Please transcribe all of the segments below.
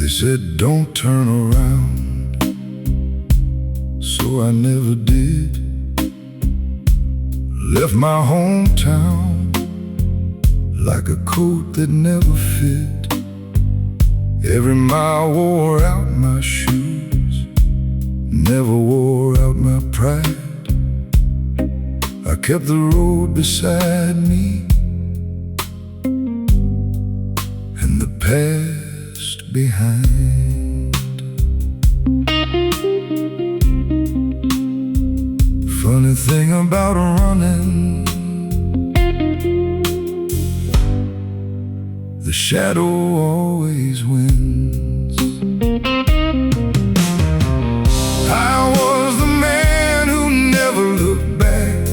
They said don't turn around, so I never did. Left my hometown like a coat that never fit. Every mile wore out my shoes, never wore out my pride. I kept the road beside me and the past behind. Funny thing about running, the shadow always wins. I was the man who never looked back,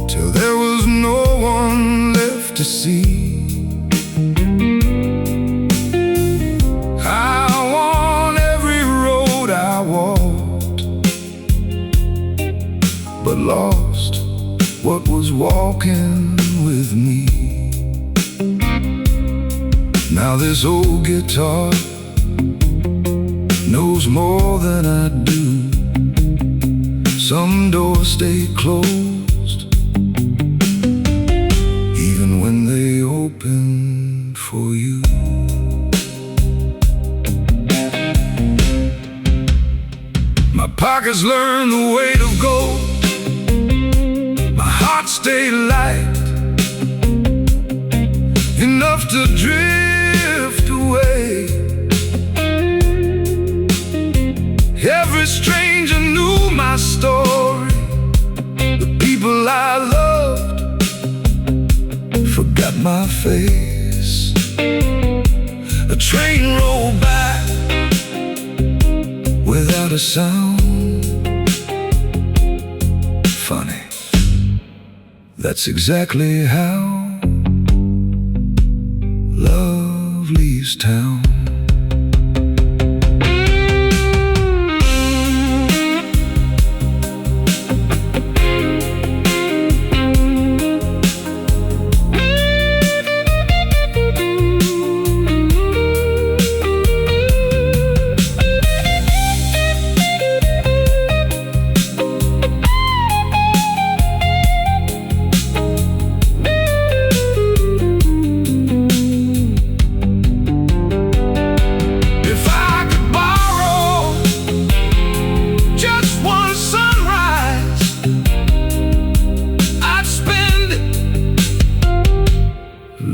till there was no one left to see. I won every road I walked, but lost what was walking with me. Now this old guitar knows more than I do. Some doors stay closed, even when they open for you. My pockets learn the weight of gold, my heart stay light, enough to drift away. Every stranger knew my story. The people I loved forgot my face. A train rolled by without a sound. Funny, that's exactly how love leaves town.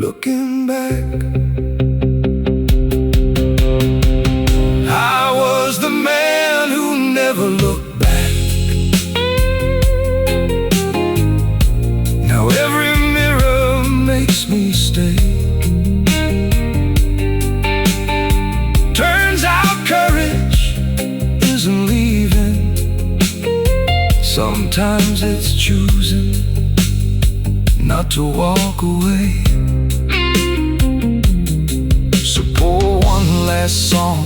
Looking back, I was the man who never looked back. Now every mirror makes me stay. Turns out courage isn't leaving, sometimes it's choosing not to walk away. Last song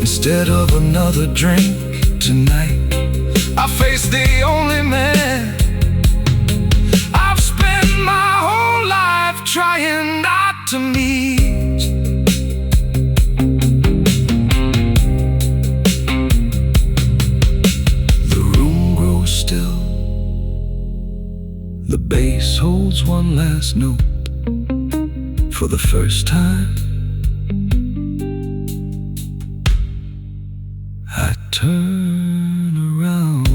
instead of another drink tonight. I face the only man I've spent my whole life trying not to meet. The room grows still, the bass holds one last note. For the first time I turn around.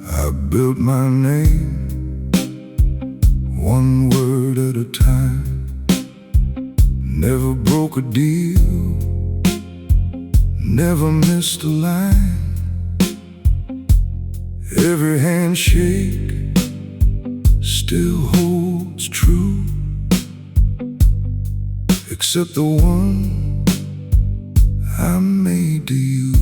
I built my name, one word at a time. Never broke a deal, never missed a line. Every handshake still holds true, except the one I made to you.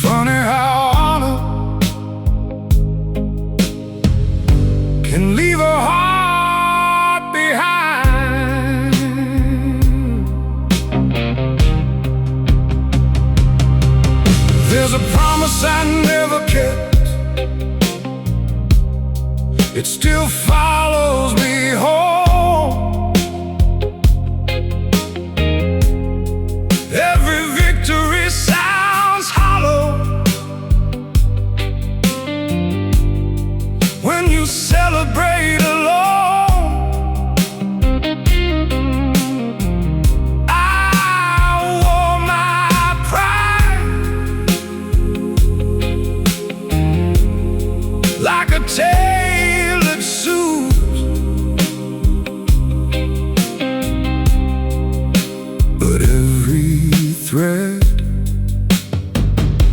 Funny how honor can leave a heart behind. There's a promise I never kept. It still follows me home. Every victory sounds hollow when you celebrate alone. I wore my pride like a tailored suit, but every thread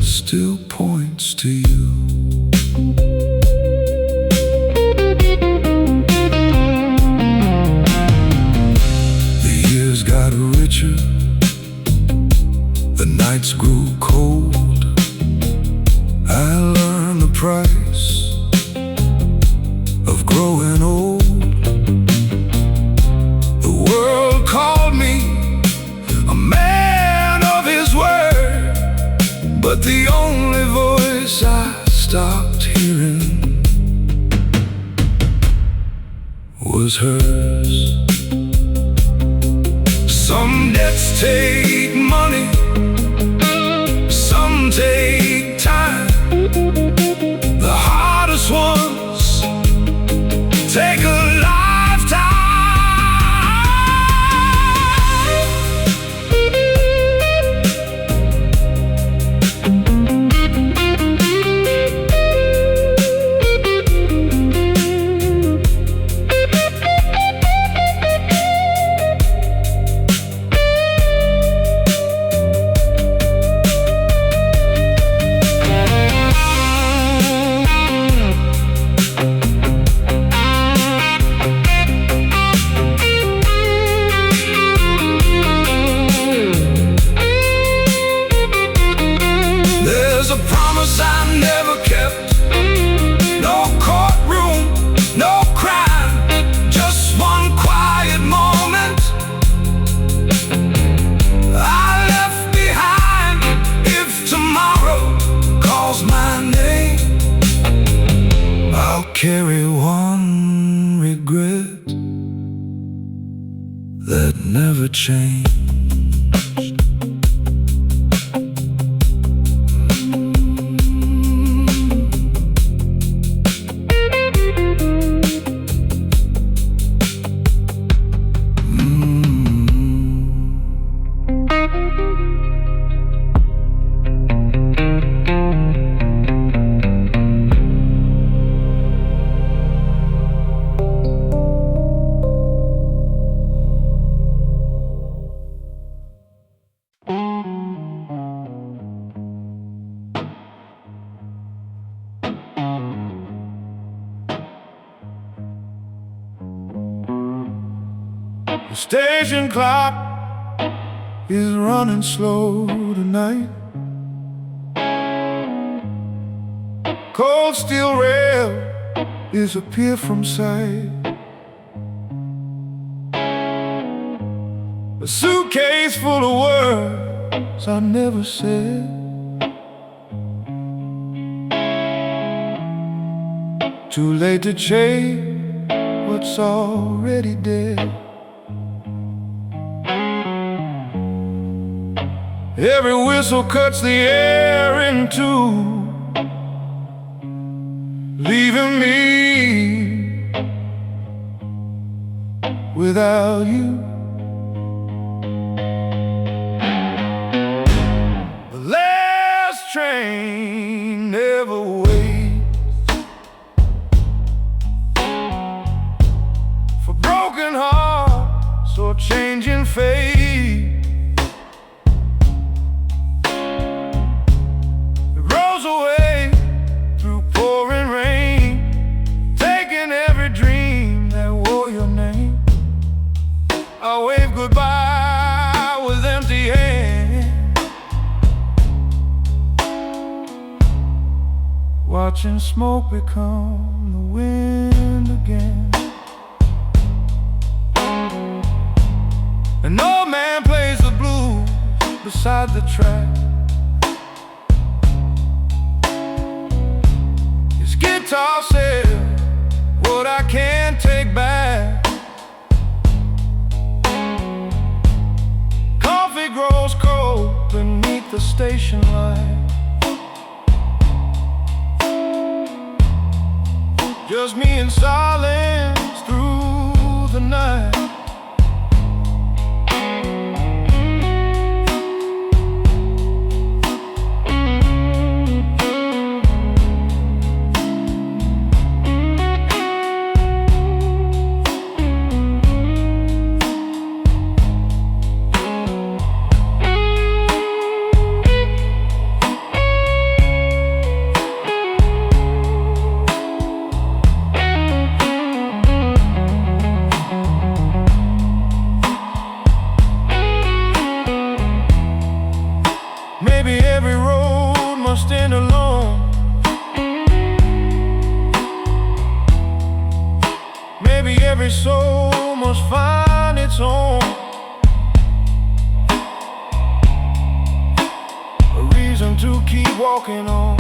still points to you. The years got richer, the nights grew cold. I learned the price of growing old. The world called me a man of his word, but the only voice I stopped hearing was hers. Some debts take money, some take time. The hardest ones take a lifetime. There's a promise I never kept. No courtroom, no crime, just one quiet moment I left behind. If tomorrow calls my name, I'll carry one regret that never changed. The station clock is running slow tonight. Cold steel rail disappear from sight. A suitcase full of words I never said. Too late to change what's already dead. Every whistle cuts the air in two, leaving me without you. The last train never waits. watching smoke become the wind again. An old man plays the blues beside the track. His guitar says what I can't take back. Coffee grows cold beneath the station light. Just me in silence through the night. Maybe every road must end alone. Maybe every soul must find its own. A reason to keep walking on.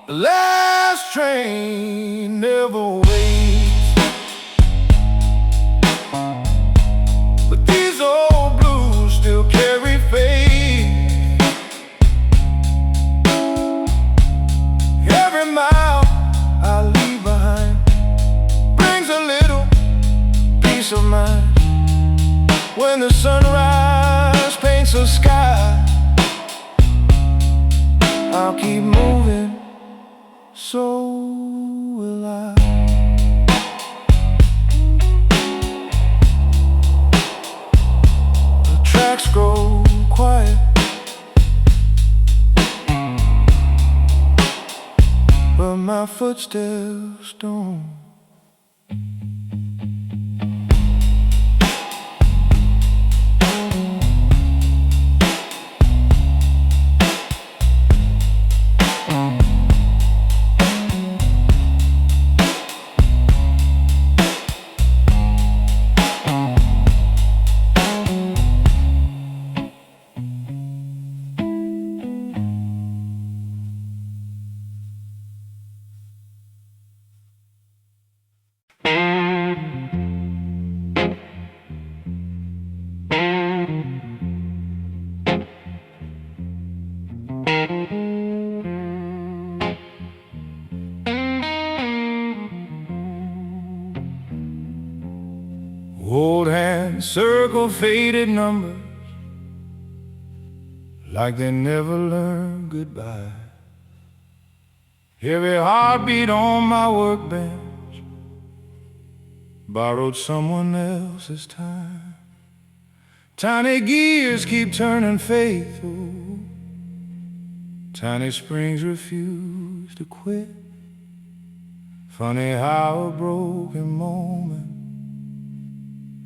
The last train never waits. But these old blues still carry faith. Every mile I leave behind brings a little peace of mind. When the sunrise paints the sky, I'll keep moving, so will I. Tracks go quiet, but my footsteps don't. Old hands circle faded numbers like they never learned goodbye. Every heartbeat on my workbench borrowed someone else's time. Tiny gears keep turning faithful. Tiny springs refuse to quit. Funny how a broken moment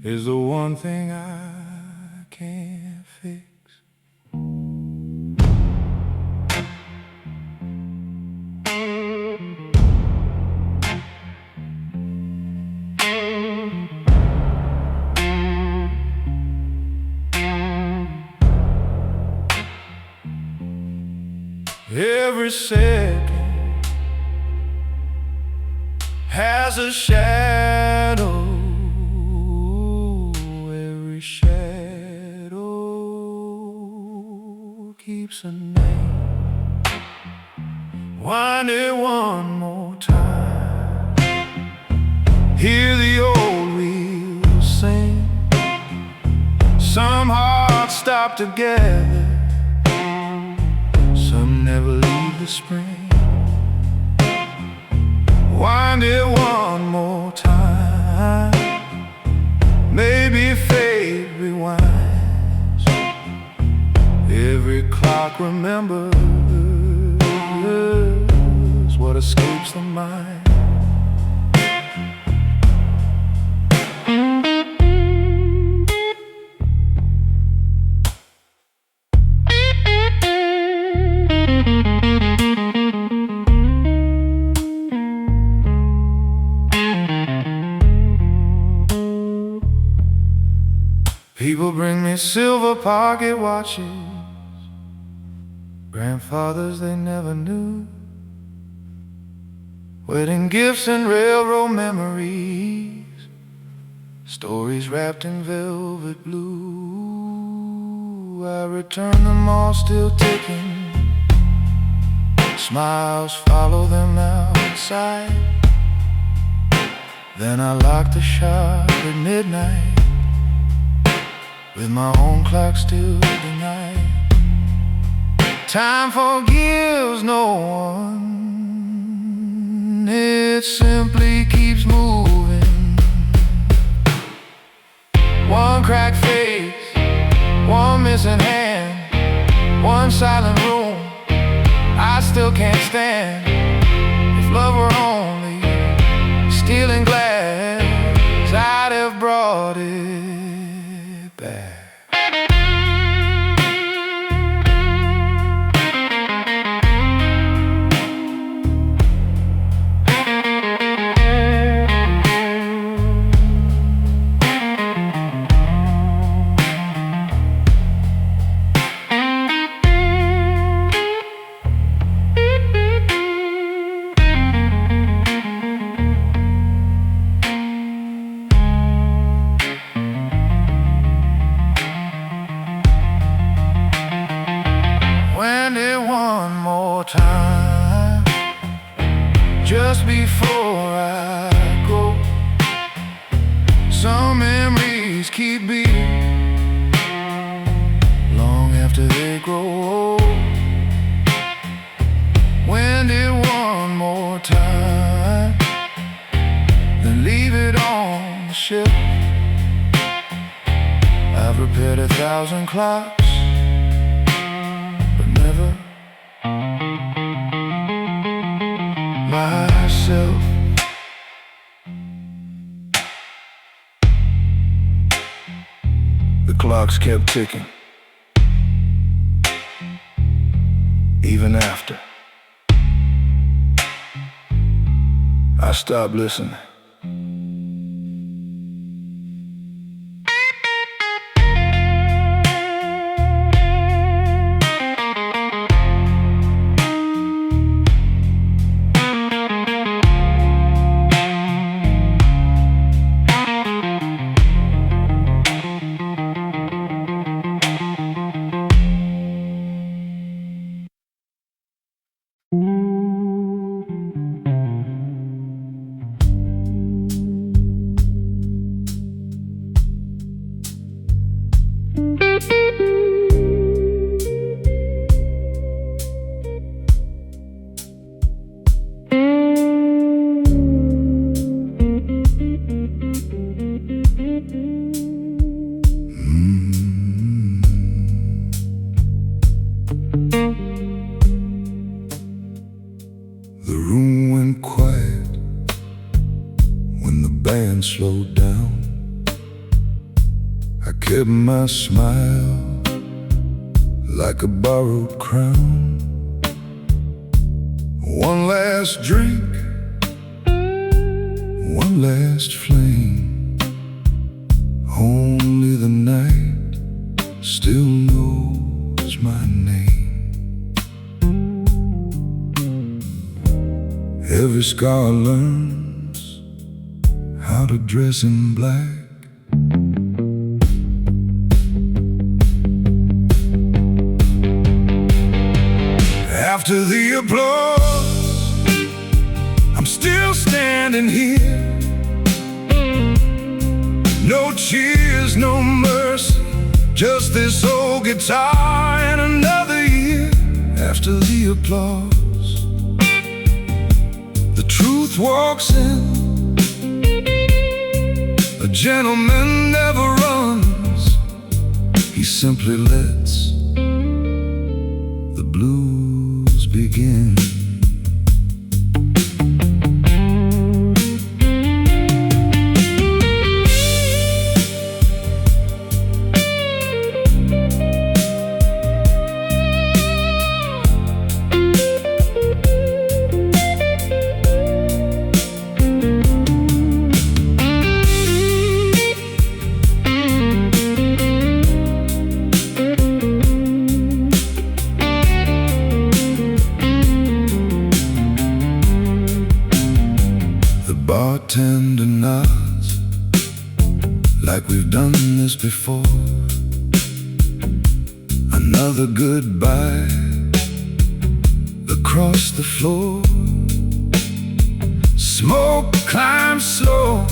is the one thing I can't fix. Every second has a shadow. Every shadow keeps a name. Wind it one more time. Hear the old wheels sing. Some hearts stop together. Some never leave the spring. Wind it one more time. Maybe fate rewinds. Every clock remembers what escapes the mind. Penny silver pocket watches, grandfathers they never knew, wedding gifts and railroad memories, stories wrapped in velvet blue. I return them all still ticking, smiles follow them outside. Then I lock the shop at midnight, with my own clock still denied. Time forgives no one, it simply keeps moving. One cracked face, one missing hand, one silent room I still can't stand. If love were only stealing glass, I'd have brought it back. One more time, just before I go. Some memories keep beating long after they grow old. Wind it one more time, then leave it on the ship. I've repaired 1,000 clocks, but never myself. The clocks kept ticking, even after I stopped listening. The room went quiet when the band slowed down. I kept my smile like a borrowed crown. One last drink, one last flame. Only the night still knows my name. Every scar learns how to dress in black. After the applause, I'm still standing here. No cheers, no mercy, just this old guitar and another year. After the applause, the truth walks in. A gentleman never runs, he simply lets the blues begin. like we've done this before. Another goodbye across the floor. Smoke climbs slow,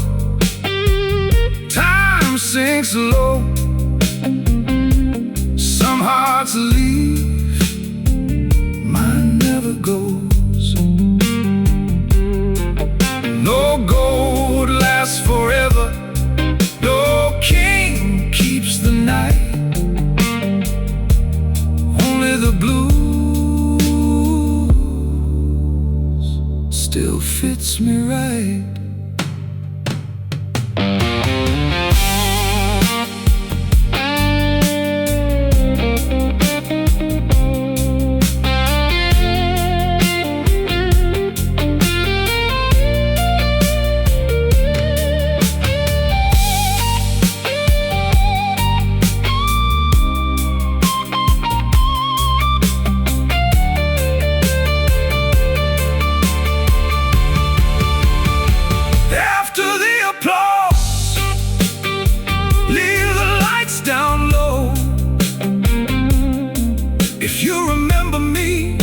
time sinks low. Some hearts leave, mine never goes. No gold lasts forever, no king keeps the night. Only the blues still fits me right. Down low. If you remember me,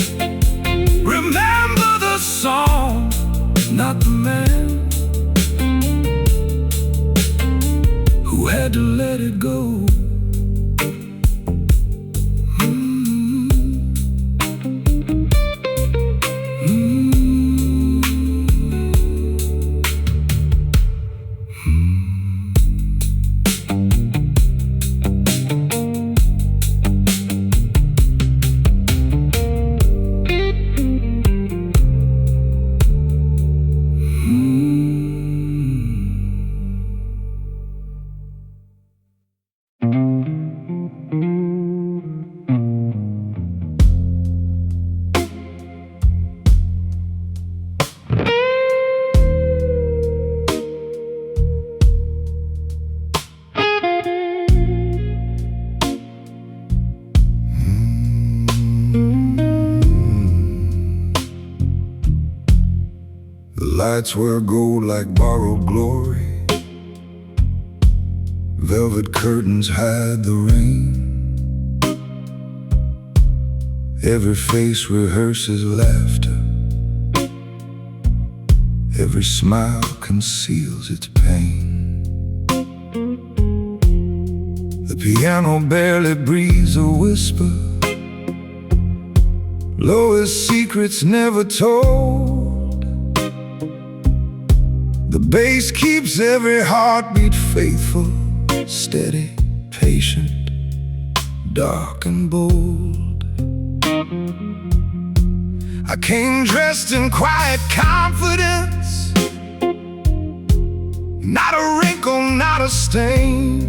remember the song, not the man who had to let it go. Lights wear gold like borrowed glory. Velvet curtains hide the rain. Every face rehearses laughter. Every smile conceals its pain. The piano barely breathes a whisper. Lowest secrets never told. The bass keeps every heartbeat faithful, steady, patient, dark and bold. I came dressed in quiet confidence, not a wrinkle, not a stain.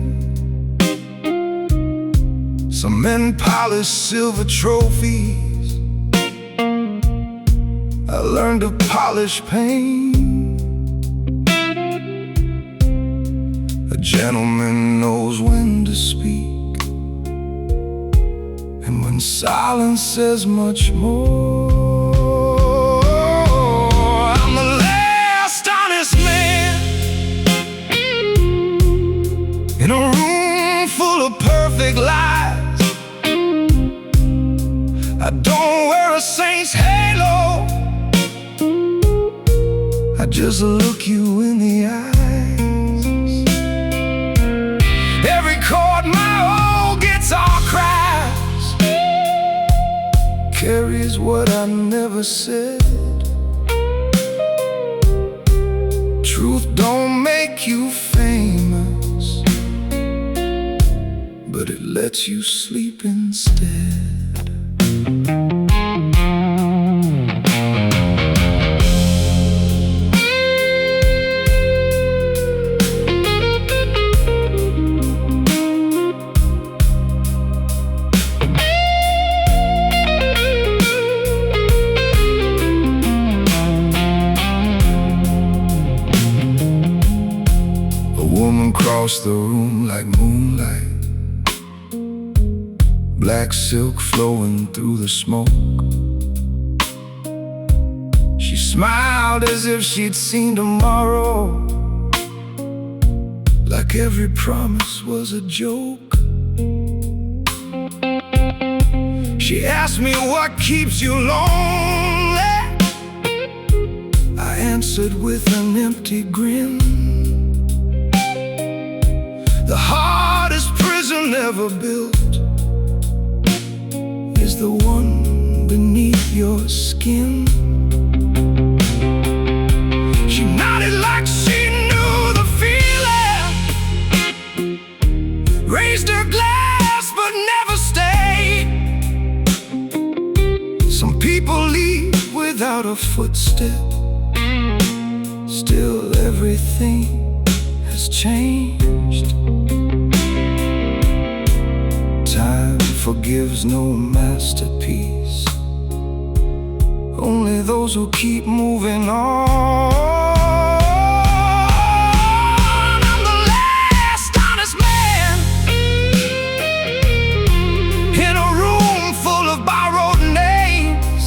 Some men polish silver trophies, I learned to polish pain. A gentleman knows when to speak, and when silence says much more. I'm the last honest man in a room full of perfect lies. I don't wear a saint's halo, I just look you in the eye. Every chord my old guitar cries carries what I never said. Truth don't make you famous, but it lets you sleep instead. Across the room like moonlight, black silk flowing through the smoke. She smiled as if she'd seen tomorrow, like like every promise was a joke. She asked me what keeps you lonely. I answered with an empty grin. The hardest prison ever built is the one beneath your skin. She nodded like she knew the feeling, raised her glass but never stayed. Some people leave without a footstep. Still everything has changed. Time forgives no masterpiece, only those who keep moving on. I'm the last honest man in a room full of borrowed names.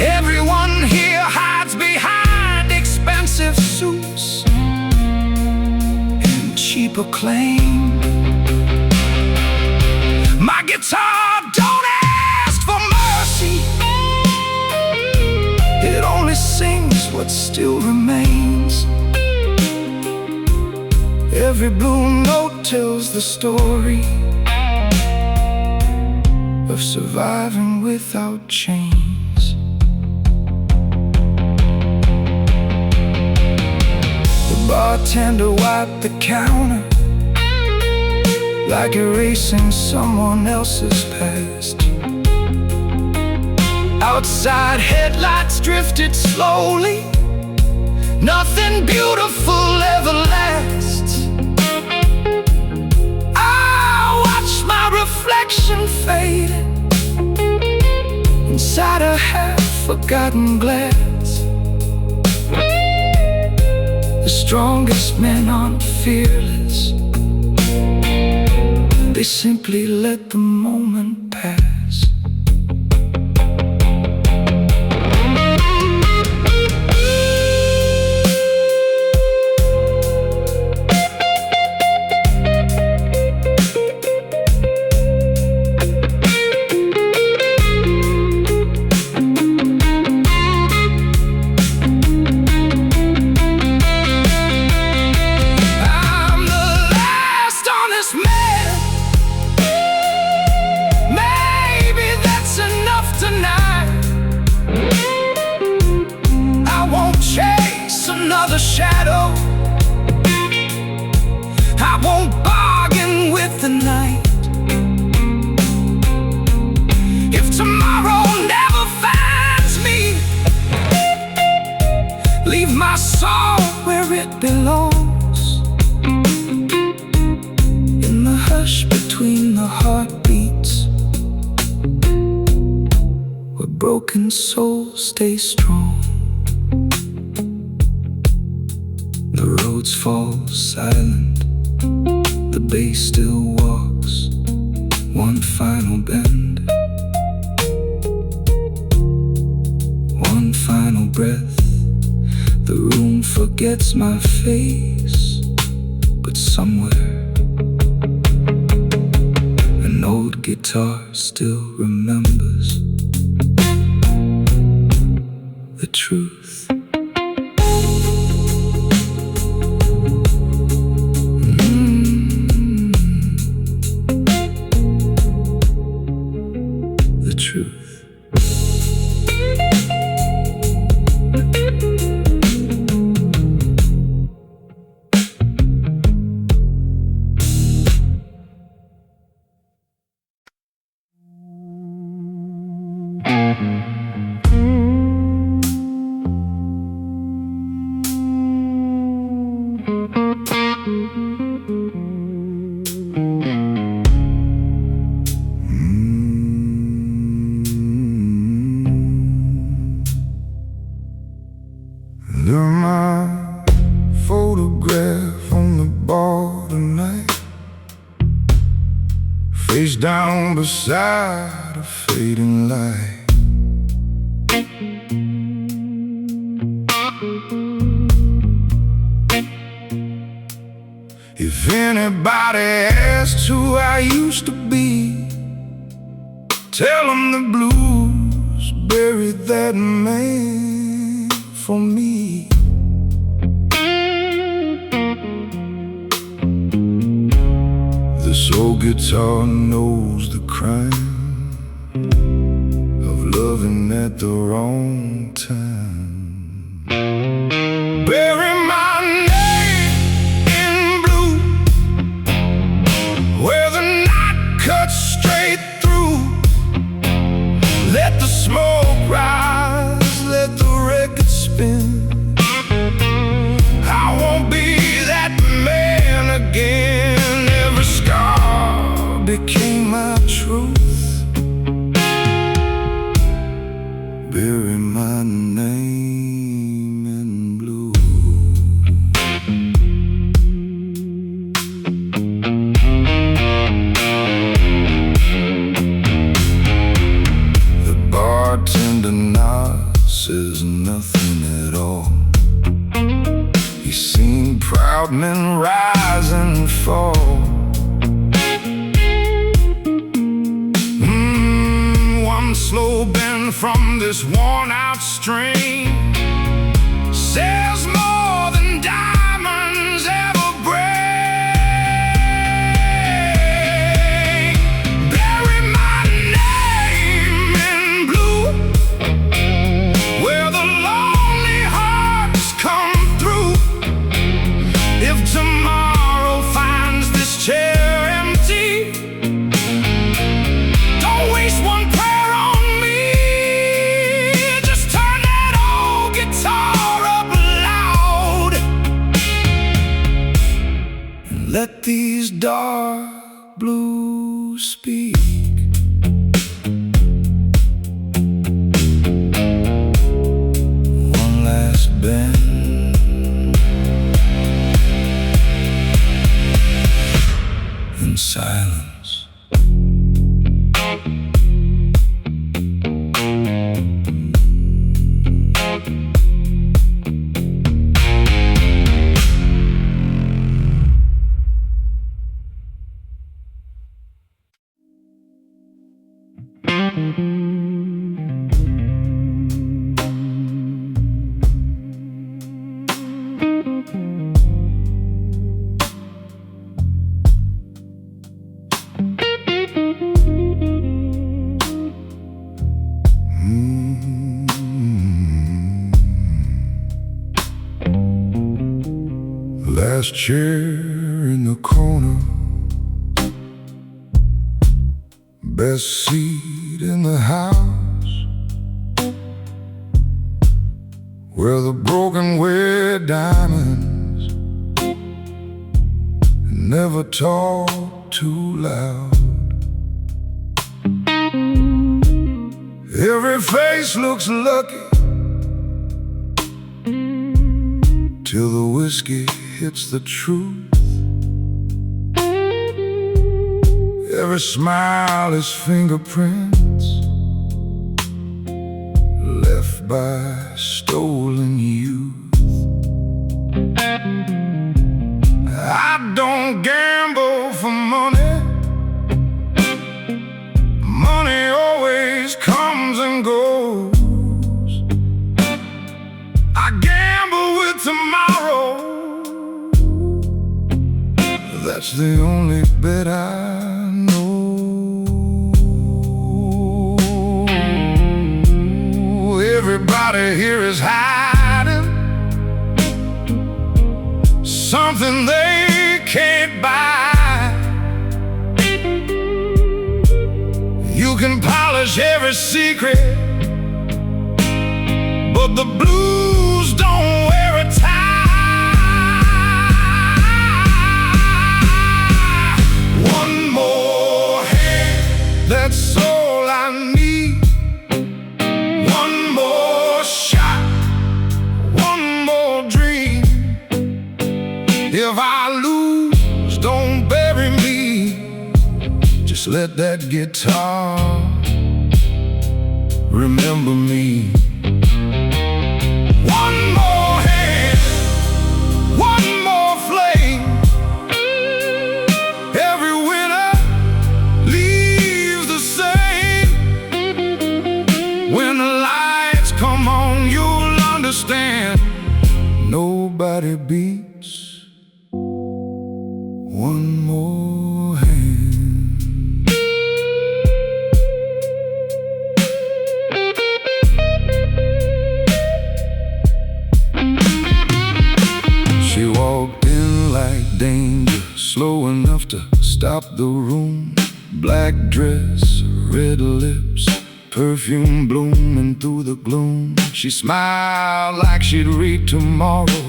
Everyone here hides behind expensive suits and cheap acclaim. My guitar don't ask for mercy, it only sings what still remains. Every blue note tells the story of surviving without chains. The bartender wiped the counter like erasing someone else's past. Outside headlights drifted slowly. Nothing beautiful ever lasts. I watch my reflection fading inside a half-forgotten glass. The strongest men aren't fearless, they simply let the moment pass. Another shadow, I won't bargain with the night. If tomorrow never finds me, leave my soul where it belongs, in the hush between the heartbeats, where broken souls stay strong. The roads fall silent, the bass still walks one final bend, one final breath. The room forgets my face, but somewhere an old guitar still remembers the truth. Under my photograph on the bar tonight, face down beside a fading light. Everybody asks who I used to be. Tell them the blues buried that man for me. This old guitar knows the crime of loving at the wrong time. Bury my name in blue, where the night cuts straight through. Let the smoke rise, let the record spin. I won't be that man again. Every scar became my truth. Bury my name in blue. The bartender now says nothing at all. He's seen proud men rise and fall. One slow bend from this worn-out string says more than diamonds ever bring. Bury my name in blue, where the lonely hearts come through. If tomorrow finds this chair empty, don't waste one prayer on me. Just turn that old guitar up loud and let these dark blues speak. One last bend in silence. Last chair in the corner, best seat in the house, where the broken wear diamonds and never talk too loud. Every face looks lucky till the whiskey hits the truth. Every smile is fingerprints left by stolen youth. I don't gamble for money. Money always comes and goes. I gamble with tomorrow. That's the only bet I know. Everybody here is hiding something they can't buy. You can polish every secret, but the blues don't wear a tie. One more hand, that's all I need. One more shot, one more dream. If I lose, don't bury me. Just let that guitar remember me. One more hand, one more flame, understand. Nobody beats one more hand. She walked in like danger, slow enough to stop the room. Black dress, red lips, perfume blooming through the gloom. She smiled like she'd read tomorrow,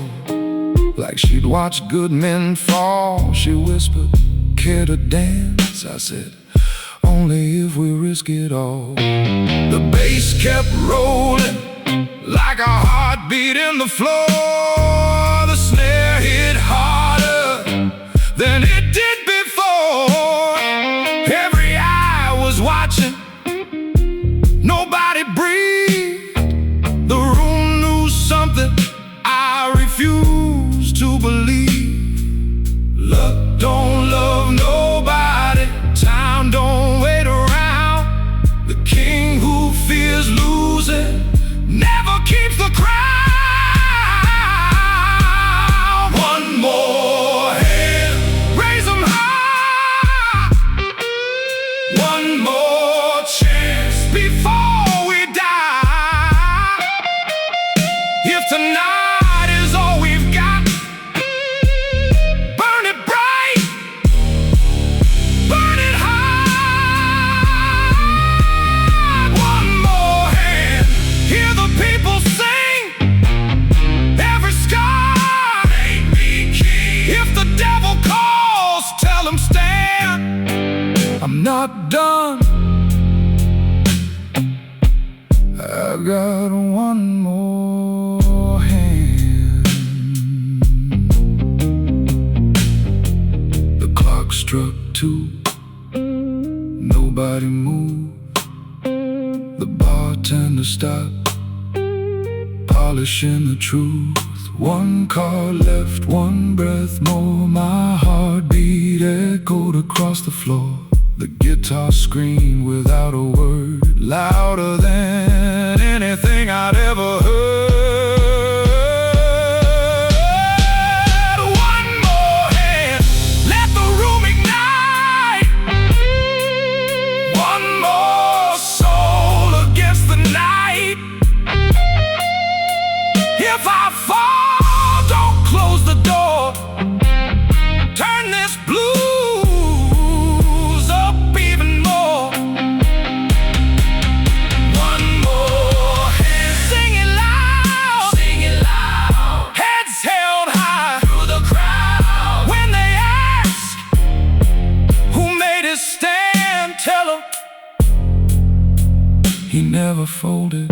like she'd watch good men fall. She whispered, "Care to dance?" I said, "Only if we risk it all." The bass kept rolling like a heartbeat in the floor. The snare hit harder than it did before. Every eye was watching, nobody breathed. The room knew something I refused to believe. Luck don't love nobody, time don't wait around. The king who fears losing never keeps the crown. One more hand, raise 'em high. One more chance before we die. If tonight is all we've got, burn it bright, burn it high. One more hand, hear the people sing. Every scar make me king. If the devil calls, tell him stand. I'm not done, I got one more hand. The clock struck 2, nobody moved. The bartender stopped, polishing the truth. One card left, one breath more. My heartbeat echoed across the floor. The guitar screamed without a word, louder than anything I'd ever heard. One more hand, let the room ignite. One more soul against the night. If I fall, don't close the door. Turn this blues up even more. One more hand, sing it loud, sing it loud. Heads held high through the crowd. When they ask who made his stand, tell 'em he never folded.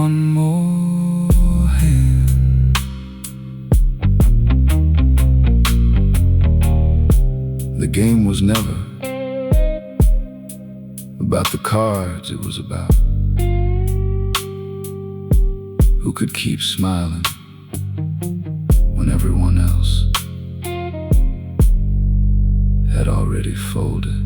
One more hand. The game was never about the cards, it was about who could keep smiling when everyone else had already folded.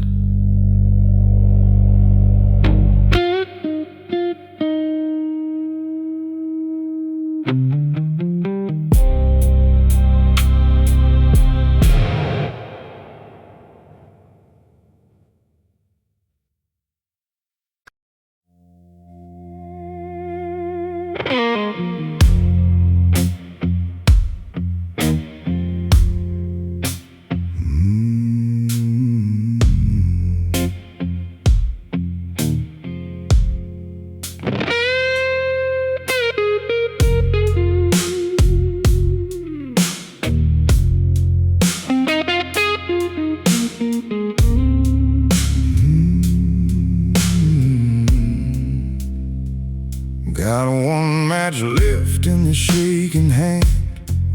Got one match left in the shaking hand,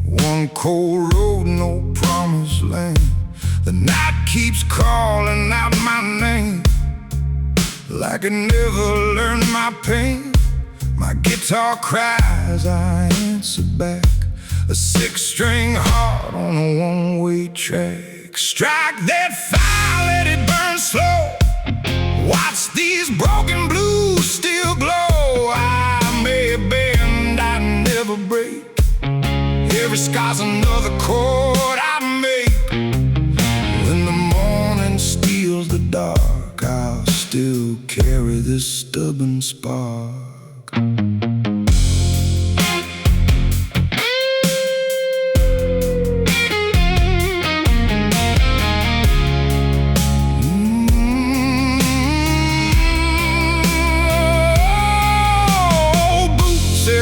one cold road, no promised land. The night keeps calling out my name, like I never learned my pain. My guitar cries, I answer back, a 6-string heart on a one-way track. Strike that fire, let it burn slow. Watch these broken blues still glow. I may bend sky's another chord I make. When the morning steals the dark, I'll still carry this stubborn spark.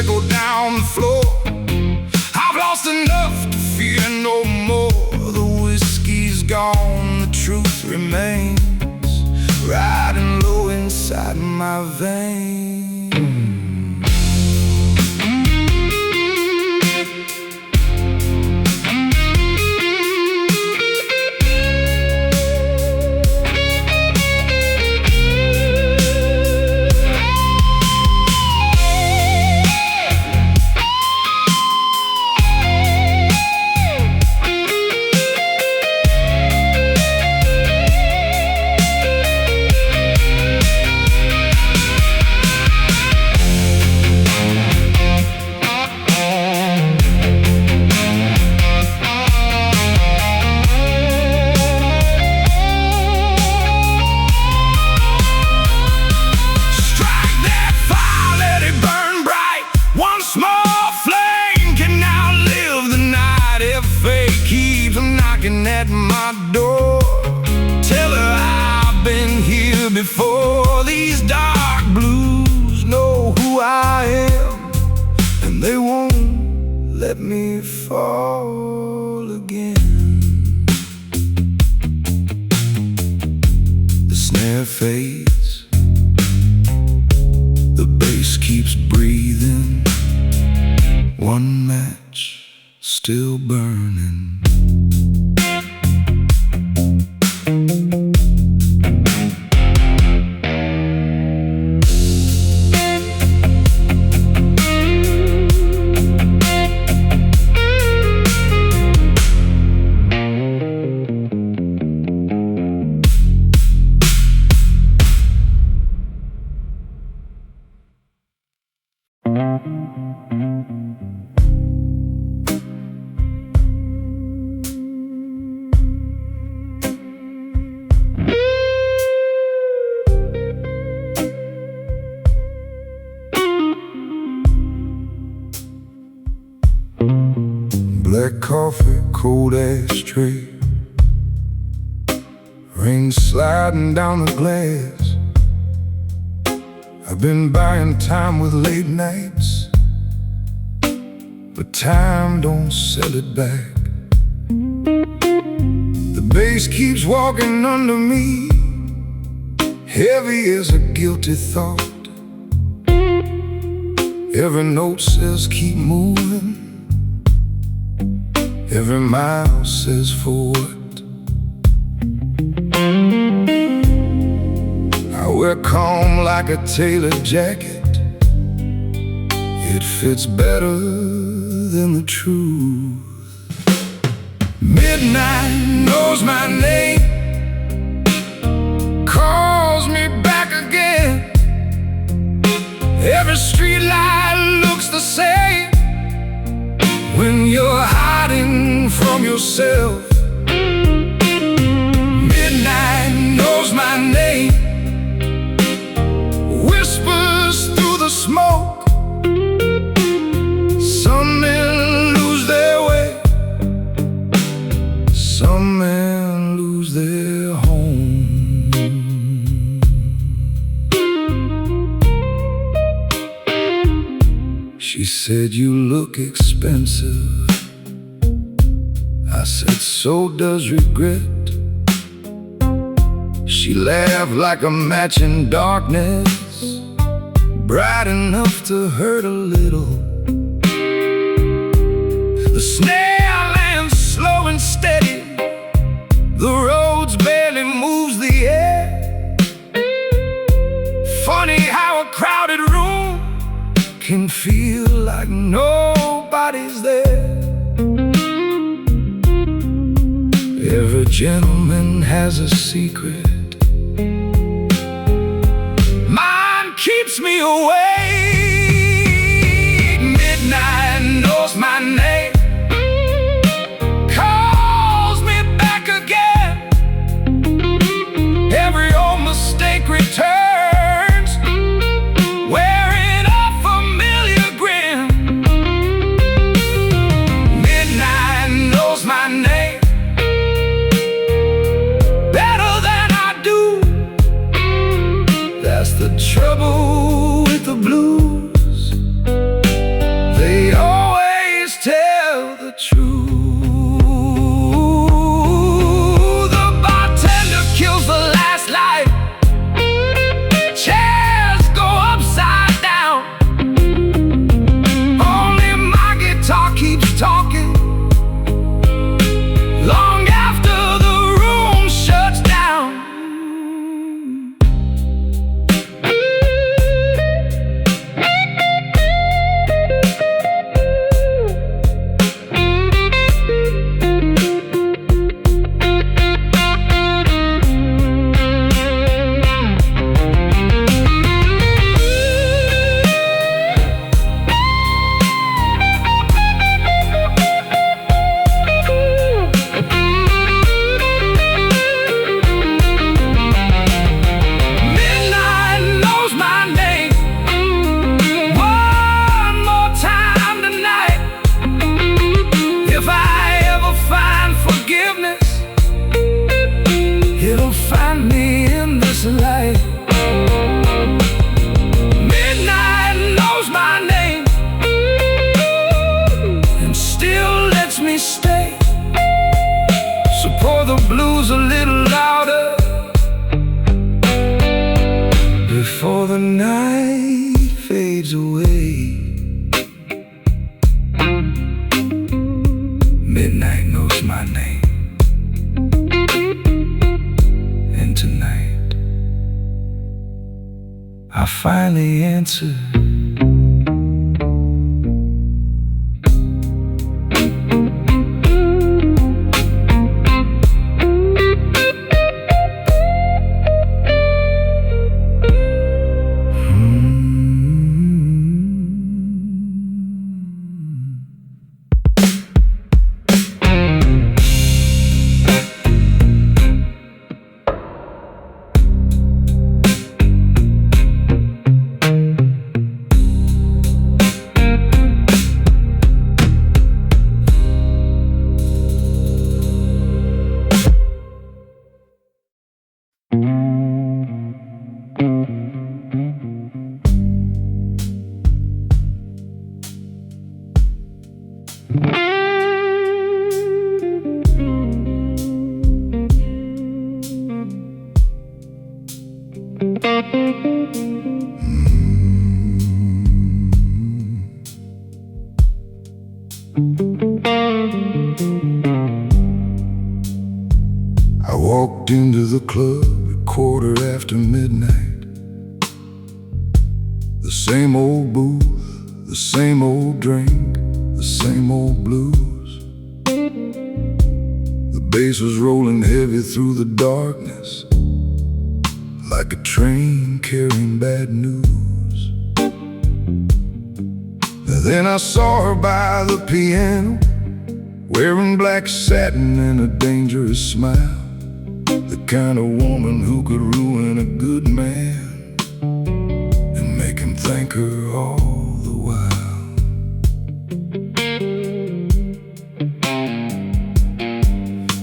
Go down the floor. I've lost enough to fear no more. The whiskey's gone, the truth remains riding low inside my veins. At my door, tell her I've been here before. These dark blues know who I am, and they won't let me fall again. The snare fades, the bass keeps breathing, one match still burning. Black coffee, cold ashtray, rain sliding down the glass. I've been buying time with late nights, but time don't sell it back. The bass keeps walking under me, heavy as a guilty thought. Every note says keep moving, every mile says for what? I wear calm like a tailored jacket. It fits better than the truth. Midnight knows my name, calls me back again. Every street light looks the same when you're hiding from yourself. Midnight knows my name, whispers through the smoke. Some men lose their way, some men lose their home. She said, you look expensive. I said, so does regret. She laughed like a match in darkness, bright enough to hurt a little. The snail lands slow and steady, the roads barely moves the air. Funny how a crowded room can feel like nobody's there. Every gentleman has a secret, mine keeps me awake. Midnight knows my name, night fades away, midnight knows my name. And tonight I finally answer. I walked into the club at midnight. The same old booth, the same old drink, the same old blues. The bass was rolling heavy through the darkness, like a train carrying bad news. And then I saw her by the piano, wearing black satin and a dangerous smile. The kind of woman who could ruin a good man and make him thank her all the while.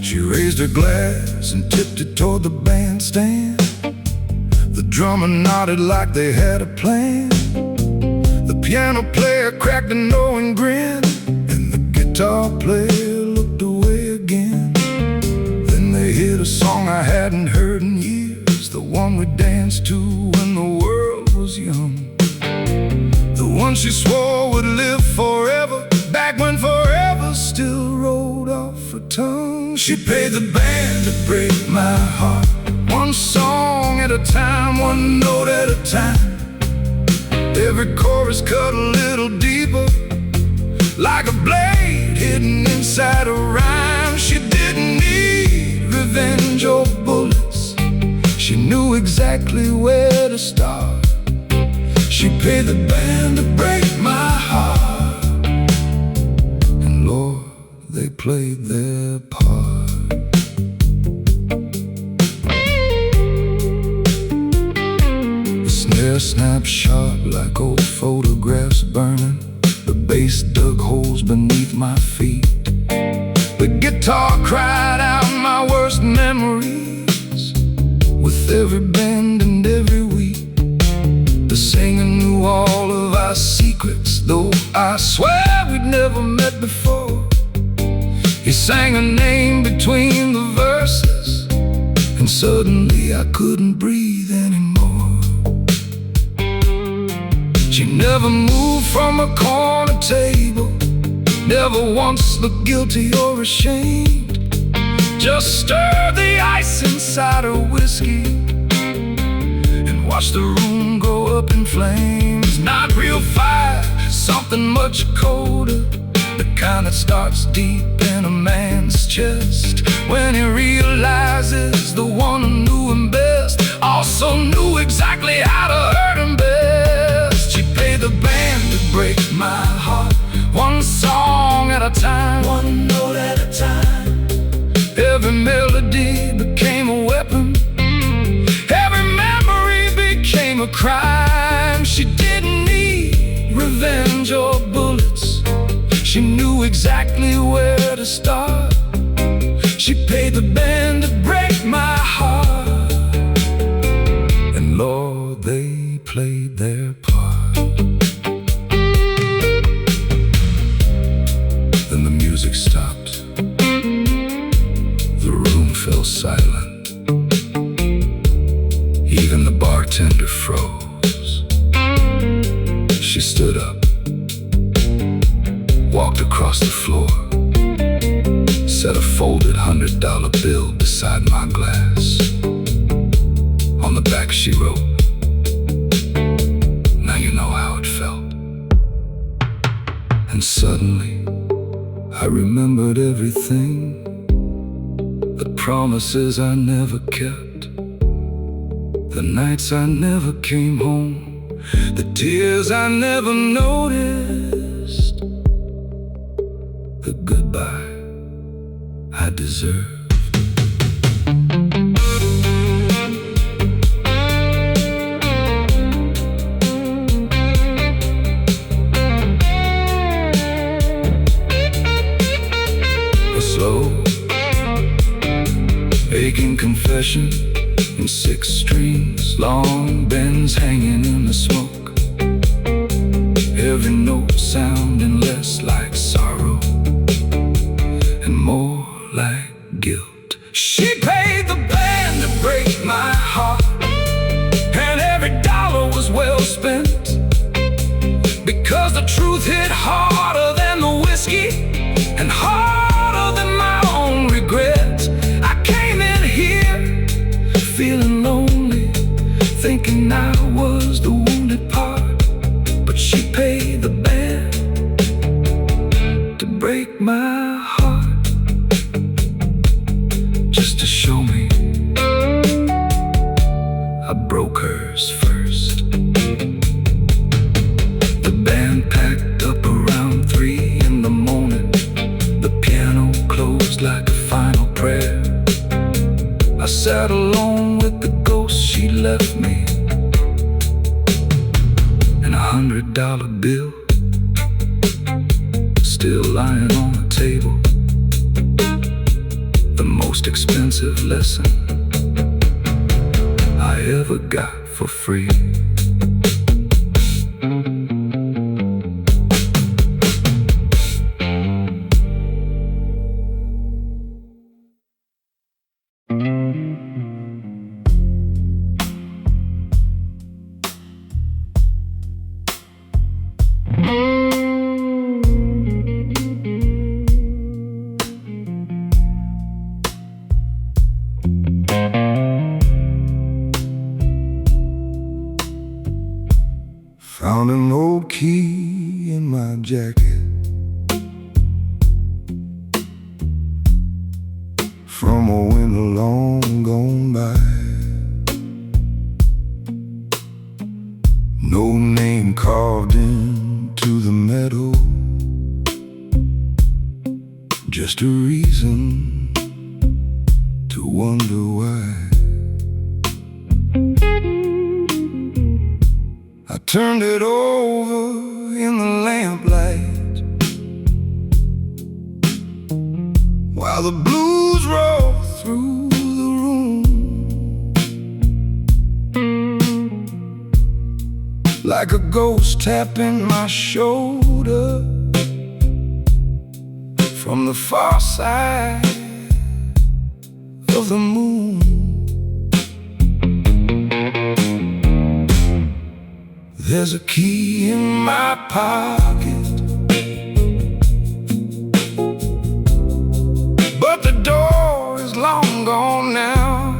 She raised her glass and tipped it toward the bandstand. The drummer nodded like they had a plan. The piano player cracked a knowing grin, and the guitar player looked away again. Then they hit a song I hadn't heard in years, the one we danced to when the world was young, the one she swore would live forever, back when forever still rolled off her tongue. She paid the band to break my heart, one song at a time, one note at a time. Every chorus cut a little deeper, like a blade hidden inside a rhyme. She didn't need revenge or bullets, she knew exactly where to start. She paid the band to break my heart, and Lord, they played their part. The snare snapped sharp like old photographs burning. The bass dug holes beneath my feet. The guitar cried out my worst memories with every bend and every week. The singer knew all of our secrets, though I swear we'd never met before. He sang her name between the verses, and suddenly I couldn't breathe anymore. She never moved from a corner table, never once looked guilty or ashamed. Just stirred the ice inside her whiskey and watched the room go up in flames. Not real fire, something much colder, the kind that starts deep in a man's chest, when he realizes the one who knew him best also knew exactly how to hurt him best. She paid the band to break my heart, one song at a time, one note at a time. Every melody became a weapon, every memory became a crime. She didn't need revenge or bullets, she knew exactly where to start. She paid the band to break my heart, and Lord, they played their part. Then the music stopped, the room fell silent, even the bartender froze. She stood up, walked across the floor, set a folded $100 bill beside my glass. On the back she wrote, "Now you know how it felt." And suddenly I remembered everything, the promises I never kept, the nights I never came home, the tears I never noticed, the goodbye I deserved. A slow, aching confession in 6 strings, long bends hanging in the smoke, every note sounding less like sorrow and more like guilt. She paid the band to break my heart, and every dollar was well spent, because the truth hit harder than the whiskey and harder than my own regrets. I came in here feeling lonely, thinking I was the wounded part, but she paid the band to break my heart, just to show me I broke hers first. The band packed up around 3 in the morning, the piano closed like a final prayer. I sat alone with the ghost she left me, and $100 bill still lying on the table, the most expensive lesson I ever got for free. Found an old key in my jacket from a winter long gone by. No name carved into the meadow, just a reason to wonder why. I turned it over in the lamplight, while the blues roll through the room, like a ghost tapping my shoulder from the far side of the moon. There's a key in my pocket, but the door is long gone now.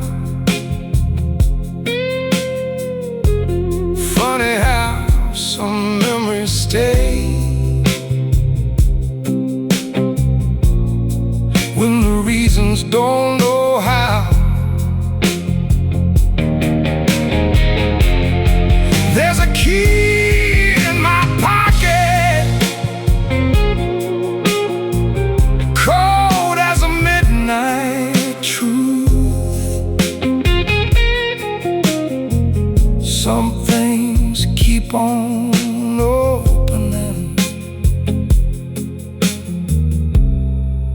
Funny how some memories stay when the reasons don't know how. There's a key in my pocket, cold as a midnight truth. Some things keep on opening,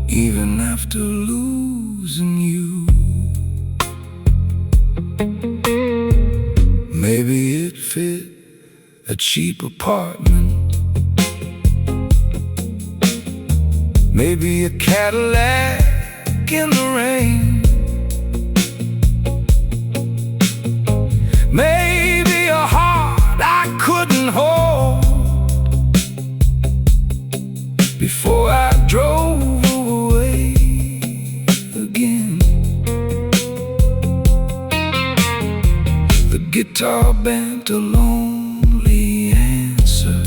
even after losing you. Maybe it fit a cheap apartment, maybe a Cadillac in the rain, maybe a heart I couldn't hold, guitar bent a lonely answer.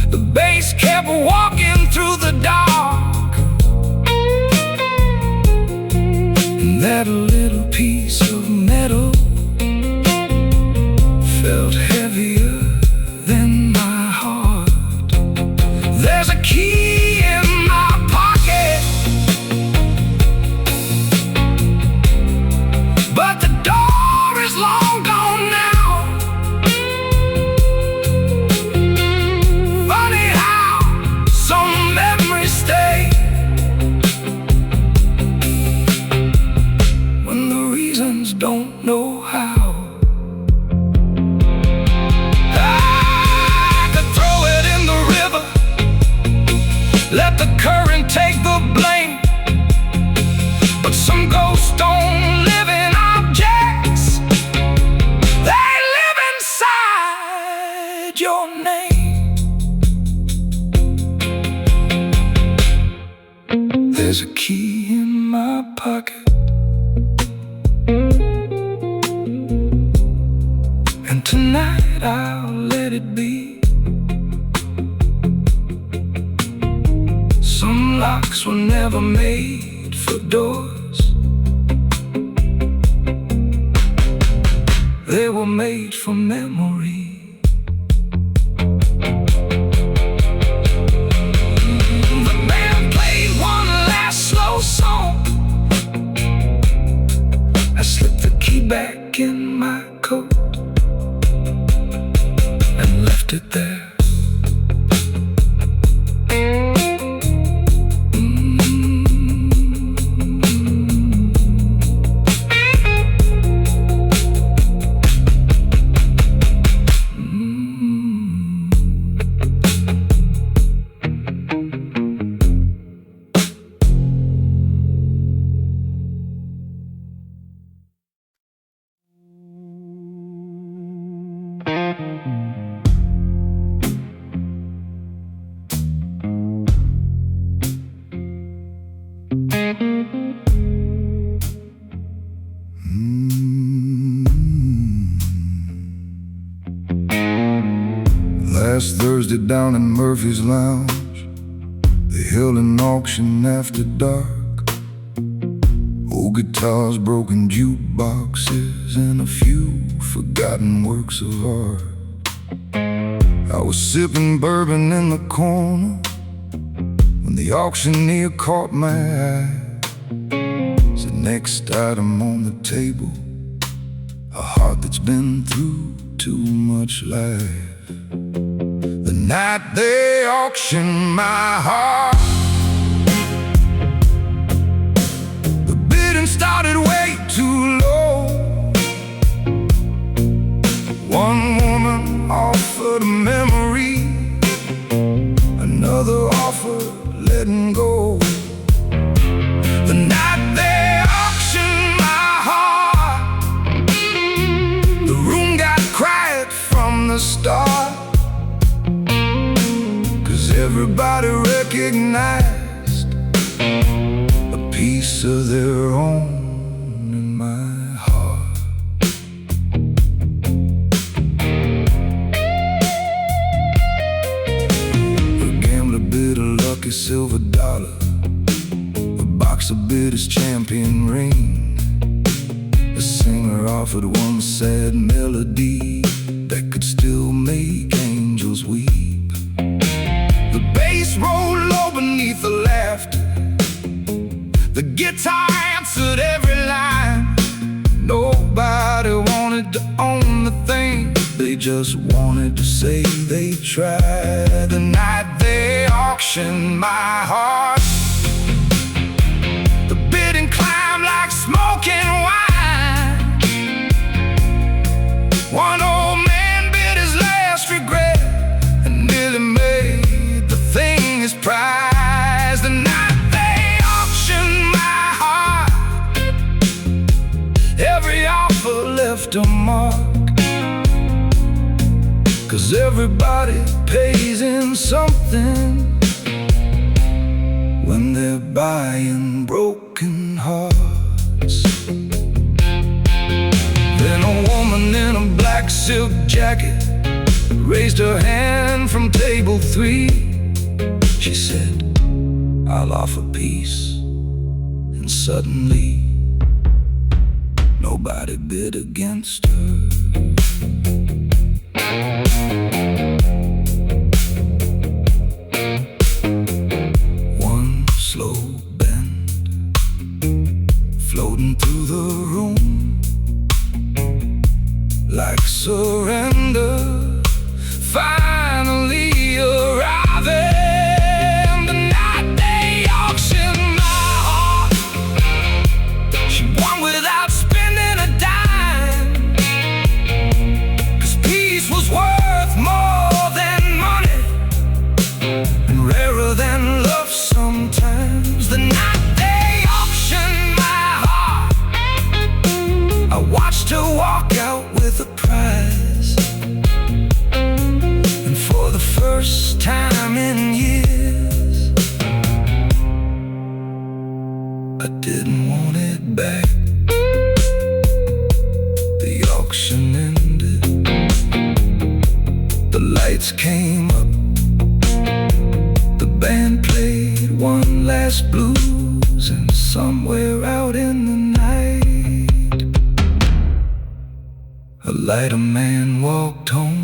The bass kept walking through the dark, and that little piece of metal felt heavier than my heart. There's a key in my pocket, but the door is long gone now. Funny how some memories stay when the reasons don't know how. I could throw it in the river, let the current take the blame, but some ghosts don't live in objects, they live inside your name. There's a key in my pocket, and tonight I'll let it be. Some locks were never made for doors, they were made for memory. The band played one last slow song. I slipped the key back in my coat and left it there. Last Thursday down in Murphy's Lounge, they held an auction after dark. Old guitars, broken jukeboxes, and a few forgotten works of art. I was sipping bourbon in the corner when the auctioneer caught my eye. It's the next item on the table, a heart that's been through too much life. The night they auctioned my heart, the bidding started way too low. One woman offered a memory, another offered letting go. The night they auctioned my heart, the room got quiet from the start, 'cause everybody recognized a piece of their own in my heart. A gambler bid a lucky silver dollar, a boxer bid his champion ring, a singer offered one sad melody that could still make angels weep. The bass rolled low beneath the laughter, the guitar answered every line. Nobody wanted to own the thing, they just wanted to say they tried. The night they auctioned my heart, the bidding climbed like smoking wine. One old man bid his last regret and nearly made the thing his prize. The night they auctioned my heart, every offer left a mark, 'cause everybody pays in something when they're buying broken hearts. silk jacket, raised her hand from table 3. She said, "I'll offer peace." And suddenly, nobody bid against her. One slow bend, floating through the room, like surrender, finally arriving. The night they auctioned my heart, she won without spending a dime, 'cause peace was worth more than money, and rarer than love sometimes. The night they auctioned my heart, I watched her walk out with a prize. And for the first time in years, I didn't want it back. The auction ended, the lights came up, the band played one last blues, and somewhere out in the night, a lighter man walked home.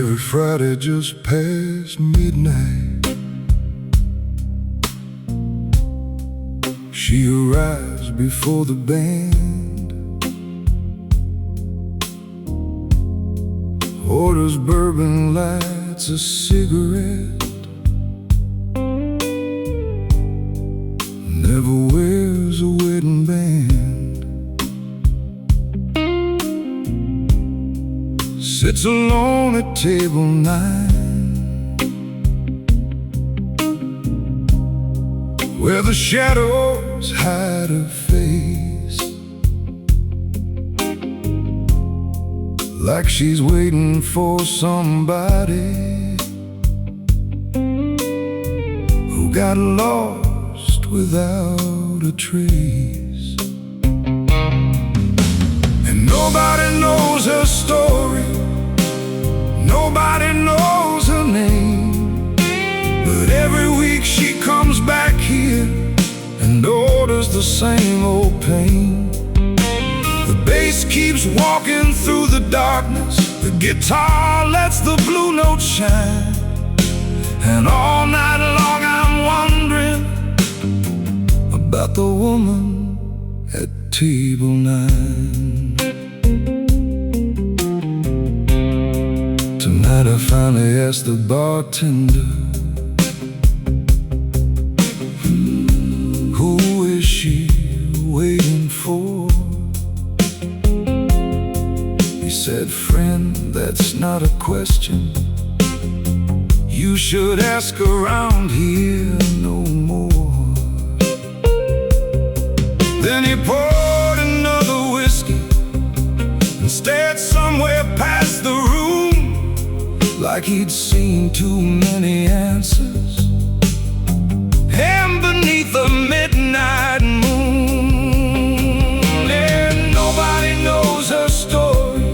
Every Friday just past midnight, she arrives before the band, orders bourbon, lights a cigarette, never wears a wedding band, sits alone at table 9, where the shadows hide her face, like she's waiting for somebody who got lost without a trace. And nobody knows her story, nobody knows her name, but every week she comes back here and orders the same old pain. The bass keeps walking through the darkness, the guitar lets the blue notes shine, and all night long I'm wondering about the woman at table 9. Tonight I finally asked the bartender, who is she waiting for? He said, "Friend, that's not a question. You should ask around here no more." Then he poured another whiskey and stared somewhere past the room, like he'd seen too many answers. And beneath the midnight moon, and nobody knows her story,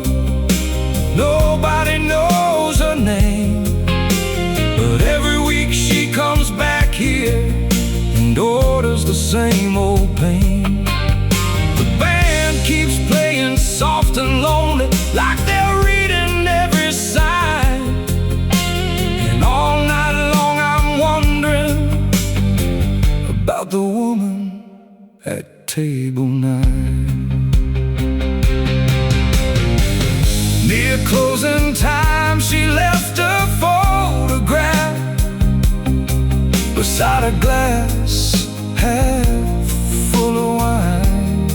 nobody knows her name, but every week she comes back here and orders the same old pain. The band keeps playing soft and lonely, like they're reading every sign, and all night long I'm wondering about the woman at table 9. Near closing time she inside a glass half full of wine.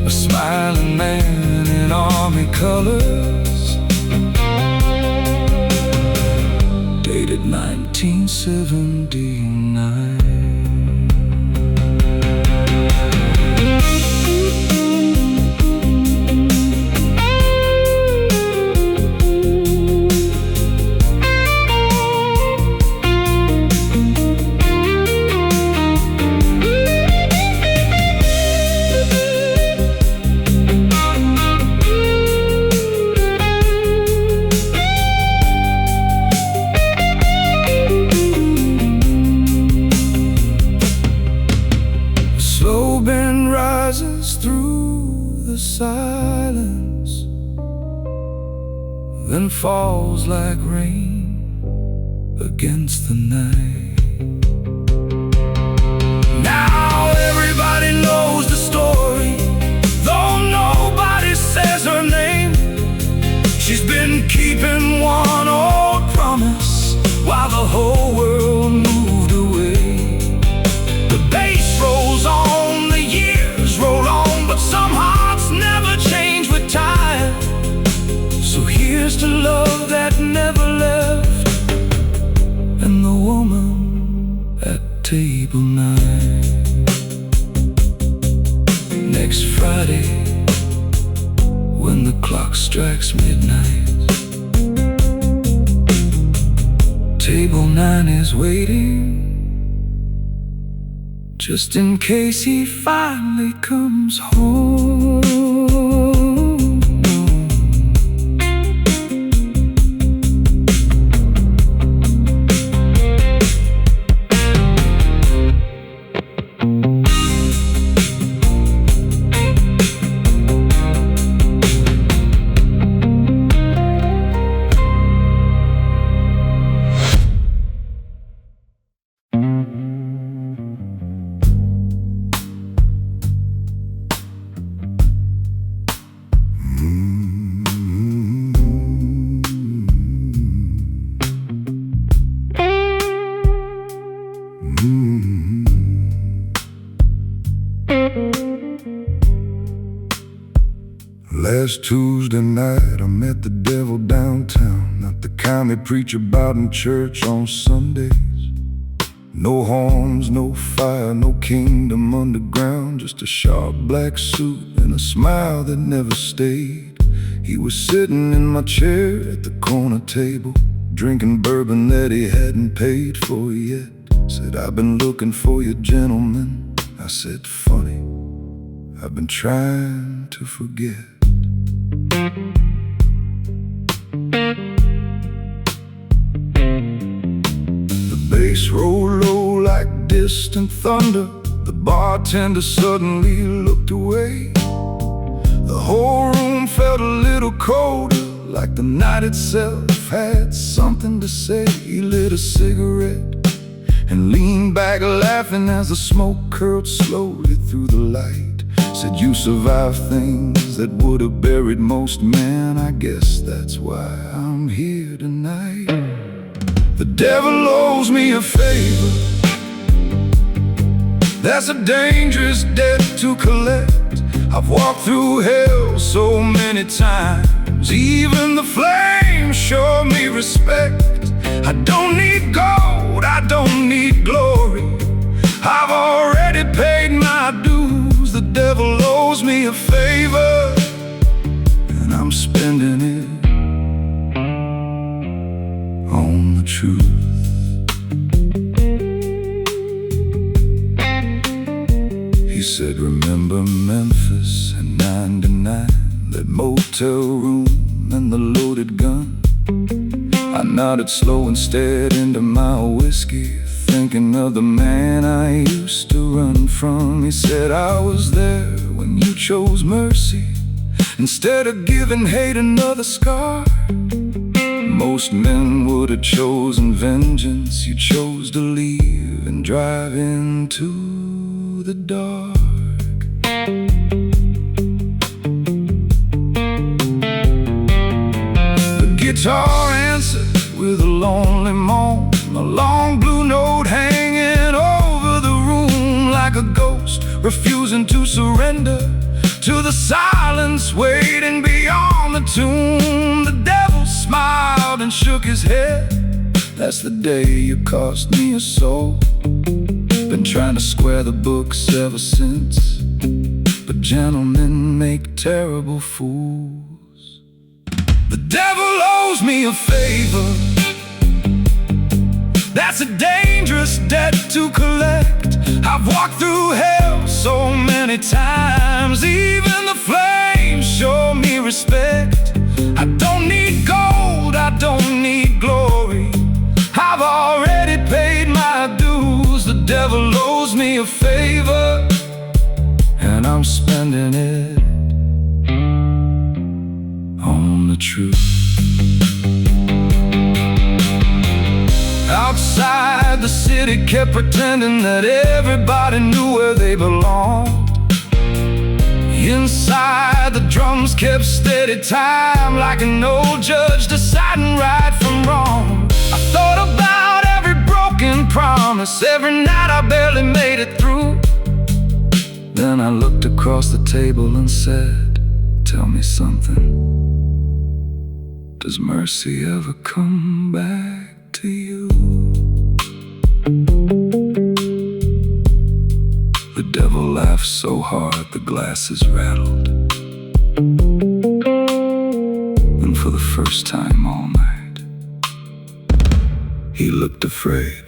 A smiling man in army colors, dated 1979. Through the silence, then falls like rain against the night. Now everybody knows the story, though nobody says her name. She's been keeping one old promise while the whole world moved away. The bass rolls on, the years roll on, but some hearts never change with time. So here's to love that never left, and the woman at table 9. Next Friday, when the clock strikes midnight, table 9 is waiting, just in case he finally comes home. Last Tuesday night I met the devil downtown, not the kind they preach about in church on Sundays. No horns, no fire, no kingdom underground, just a sharp black suit and a smile that never stayed. He was sitting in my chair at the corner table, drinking bourbon that he hadn't paid for yet. Said, "I've been looking for you, gentlemen." I said, "Funny, I've been trying to forget." The bass rolled low like distant thunder. The bartender suddenly looked away. The whole room felt a little colder, like the night itself had something to say. He lit a cigarette and leaned back laughing as the smoke curled slowly through the light. Said, "You survived things that would have buried most men. I guess that's why I'm here tonight. The devil owes me a favor. That's a dangerous debt to collect. I've walked through hell so many times. Even the flames show me respect. I don't need gold, I don't need glory. I've already paid my dues. The devil owes me a favor, and I'm spending it on the truth. He said, "Remember Memphis and 99, that motel room and the loaded gun?" I nodded slow and stared into my whiskey, thinking of the man I used to run from. He said, "I was there when you chose mercy instead of giving hate another scar. Most men would have chosen vengeance. You chose to leave and drive into the dark." The guitar answered with a long lonely moan, a long blue note hanging over the room like a ghost refusing to surrender to the silence waiting beyond the tomb. The devil smiled and shook his head. That's the day you cost me a soul. Been trying to square the books ever since, but gentlemen make terrible fools. The devil owes me a favor. That's a dangerous debt to collect. I've walked through hell so many times, even the flames show me respect. I don't need gold, I don't need glory. I've already paid my dues. The devil owes me a favor, and I'm spending it on the truth. Outside, the city kept pretending that everybody knew where they belonged. Inside, the drums kept steady time, like an old judge deciding right from wrong. I thought about every broken promise, every night I barely made it through. Then I looked across the table and said, tell me something. Does mercy ever come back to you? The devil laughed so hard the glasses rattled. And for the first time all night, he looked afraid.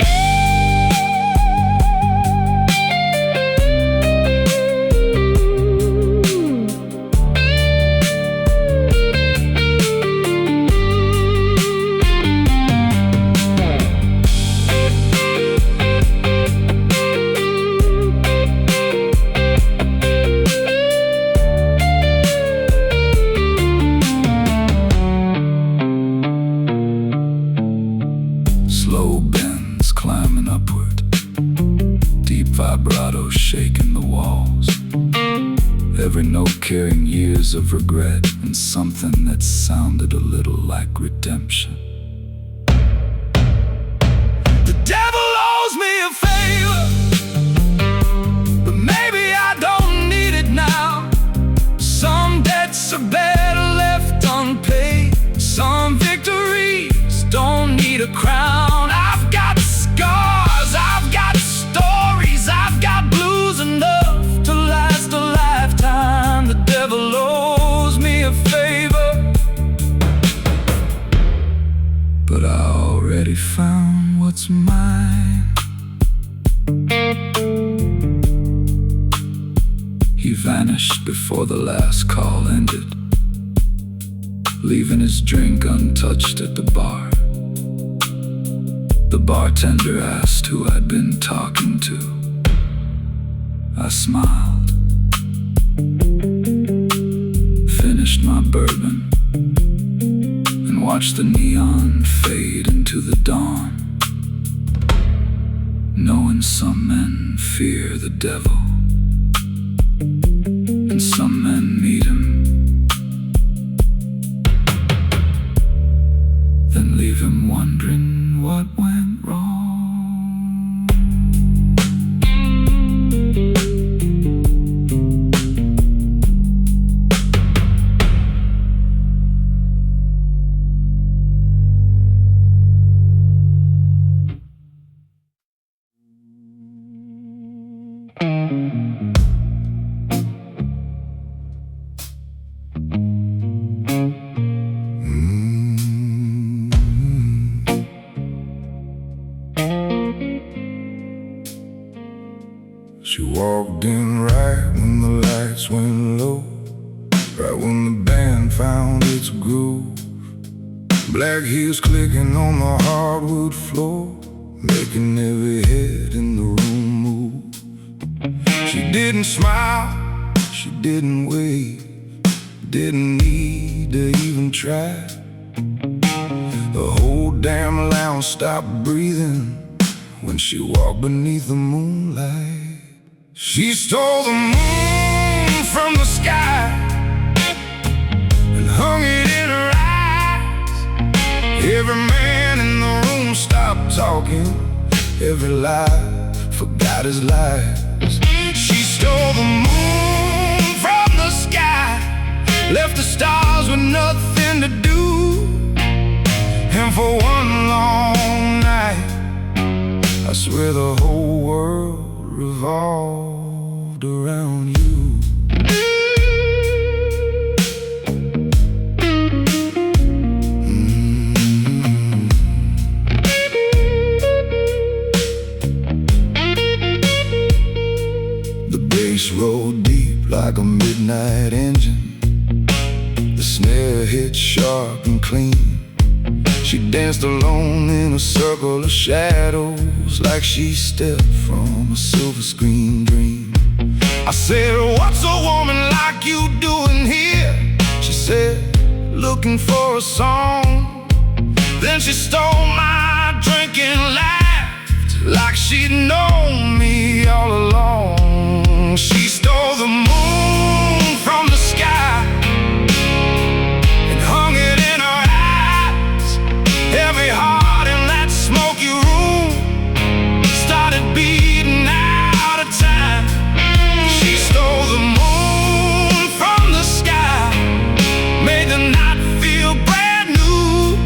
Slow bends climbing upward, deep vibrato shaking the walls. Every note carrying years of regret and something that sounded a little like redemption. The devil owes me a favor, but maybe I don't need it now. Some debts are better left unpaid. Some victories don't need a crown. I've got scars, I've got stories, I've got blues enough to last a lifetime. The devil owes me a favor, but I already found what's mine. He vanished before the last call ended, leaving his drink untouched at the bar. The bartender asked who I'd been talking to. I smiled, finished my bourbon, and watched the neon fade into the dawn, knowing some men fear the devil and some men meet him, then leave him wondering what went wrong. She walked in right when the lights went low, right when the band found its groove. Black heels clicking on the hardwood floor, making every head in the room move. She didn't smile, she didn't wave, didn't need to even try. The whole damn lounge stopped breathing when she walked beneath the moonlight. She stole the moon from the sky and hung it in her eyes. Every man in the room stopped talking, every lie forgot his lies. She stole the moon from the sky, left the stars with nothing to do. And for one long night, I swear the whole world revolved around you. The bass rolled deep like a midnight engine. The snare hit sharp and clean. She danced alone in a circle of shadows, like she stepped from a silver screen dream. I said, what's a woman like you doing here? She said, looking for a song. Then she stole my drink and laughed like she'd known me all along. She stole the moon from the sky and hung it in her eyes. Every heart in that smoky room started beating out of time. She stole the moon from the sky, made the night feel brand new.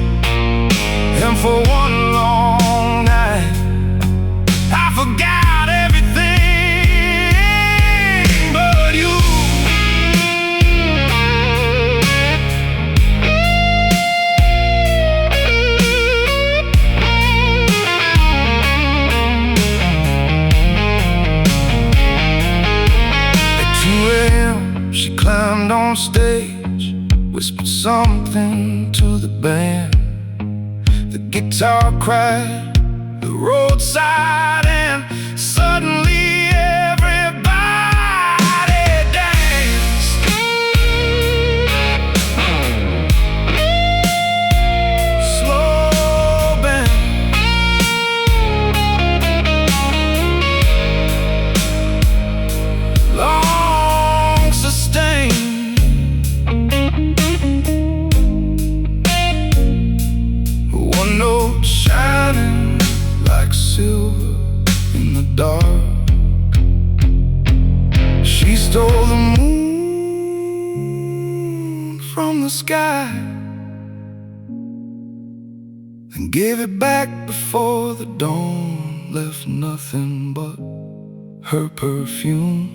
And for one long night, I forgot everything but you. At 2 a.m. she climbed on stage, whispered something to the band. The guitar cried, the roadside, and suddenly everybody danced. Slow band, long sustained. One note shining like silver in the dark. She stole the moon from the sky and gave it back before the dawn left nothing but her perfume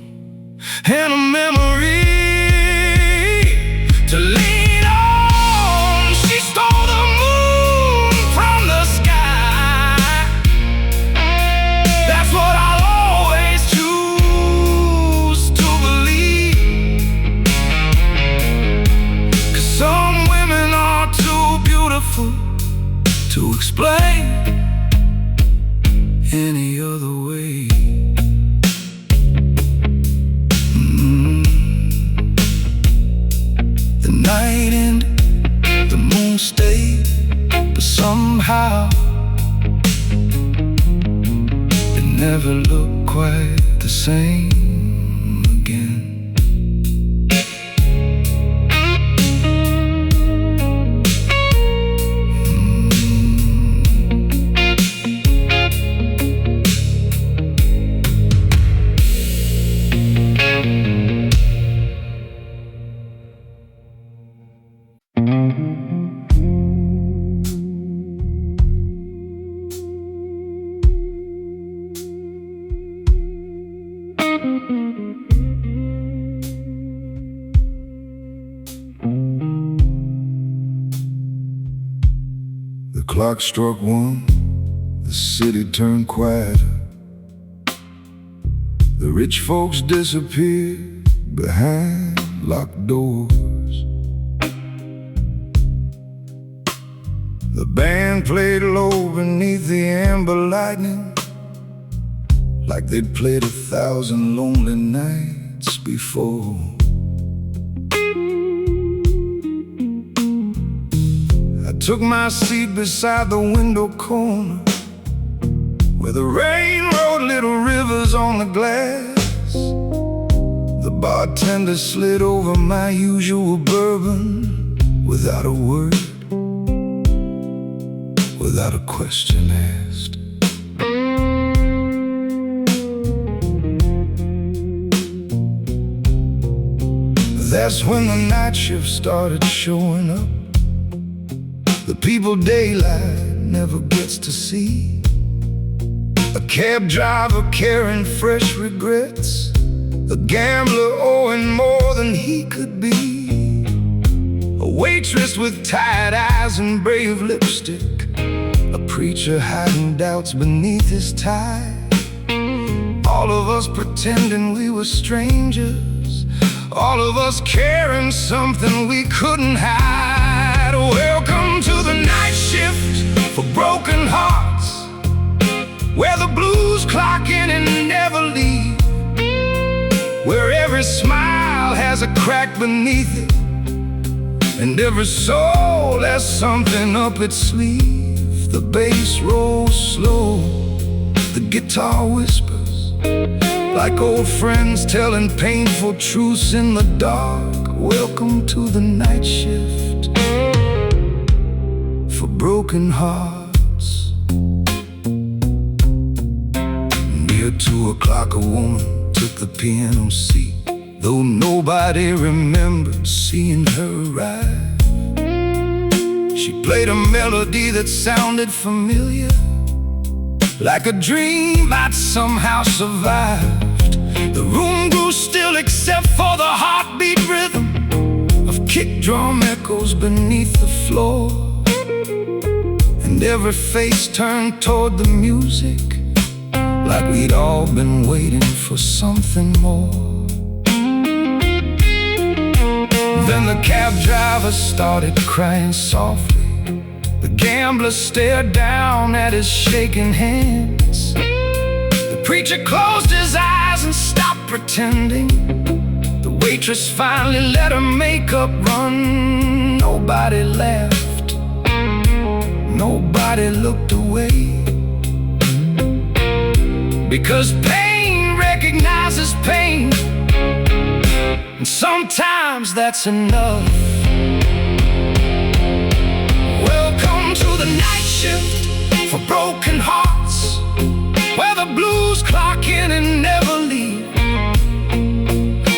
and a memory to lean on. She stole the moon from the sky. That's what I'll always choose to believe. 'Cause some women are too beautiful to explain any other way. The night ended, the moon stayed, but somehow it never looked quite the same again. The clock struck 1, the city turned quieter. The rich folks disappeared behind locked doors. The band played low beneath the amber lightning, like they'd played 1,000 lonely nights before. I took my seat beside the window corner, where the rain wrote little rivers on the glass. The bartender slid over my usual bourbon without a word, without a question asked. That's when the night shift started showing up, the people daylight never gets to see. A cab driver carrying fresh regrets, a gambler owing more than he could be, a waitress with tired eyes and brave lipstick, a preacher hiding doubts beneath his tie. All of us pretending we were strangers, all of us carrying something we couldn't hide. Welcome to the night shift for broken hearts, where the blues clock in and never leave, where every smile has a crack beneath it, and every soul has something up its sleeve. The bass rolls slow, the guitar whispers, like old friends telling painful truths in the dark. Welcome to the night shift for broken hearts. Near 2 o'clock a woman took the piano seat, though nobody remembered seeing her arrive. She played a melody that sounded familiar, like a dream I'd somehow survived. The room grew still except for the heartbeat rhythm of kick drum echoes beneath the floor, and every face turned toward the music, like we'd all been waiting for something more. Then the cab driver started crying softly, the gambler stared down at his shaking hands, the preacher closed his eyes and stopped pretending, the waitress finally let her makeup run. Nobody laughed, nobody looked away, because pain recognizes pain, and sometimes that's enough. Welcome to the night shift for broken hearts, where the blues clock in and never leave,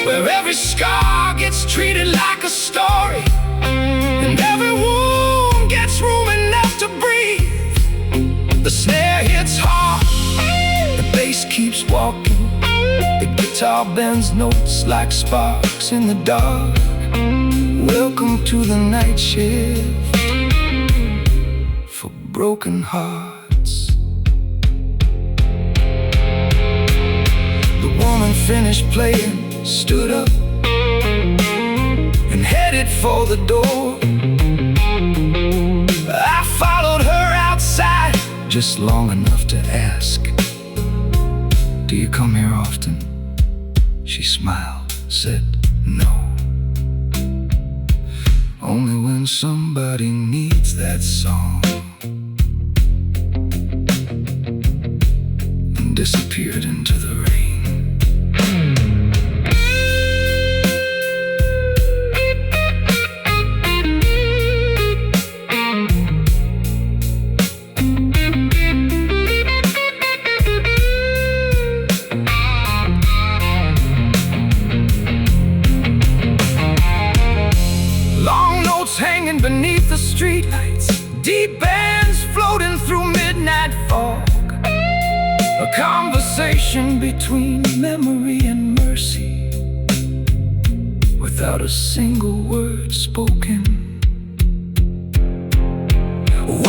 where every scar gets treated like a story, and every wound gets room enough to breathe. The snare hits hard, the bass keeps walking, the guitar bends notes like sparks in the dark. Welcome to the night shift for broken hearts. The woman finished playing, stood up, and headed for the door. I followed her outside just long enough to ask, "Do you come here often?" She smiled, said, "No. Only when somebody needs that song," and disappeared into the rain. Hanging beneath the streetlights, deep bands floating through midnight fog, a conversation between memory and mercy, without a single word spoken.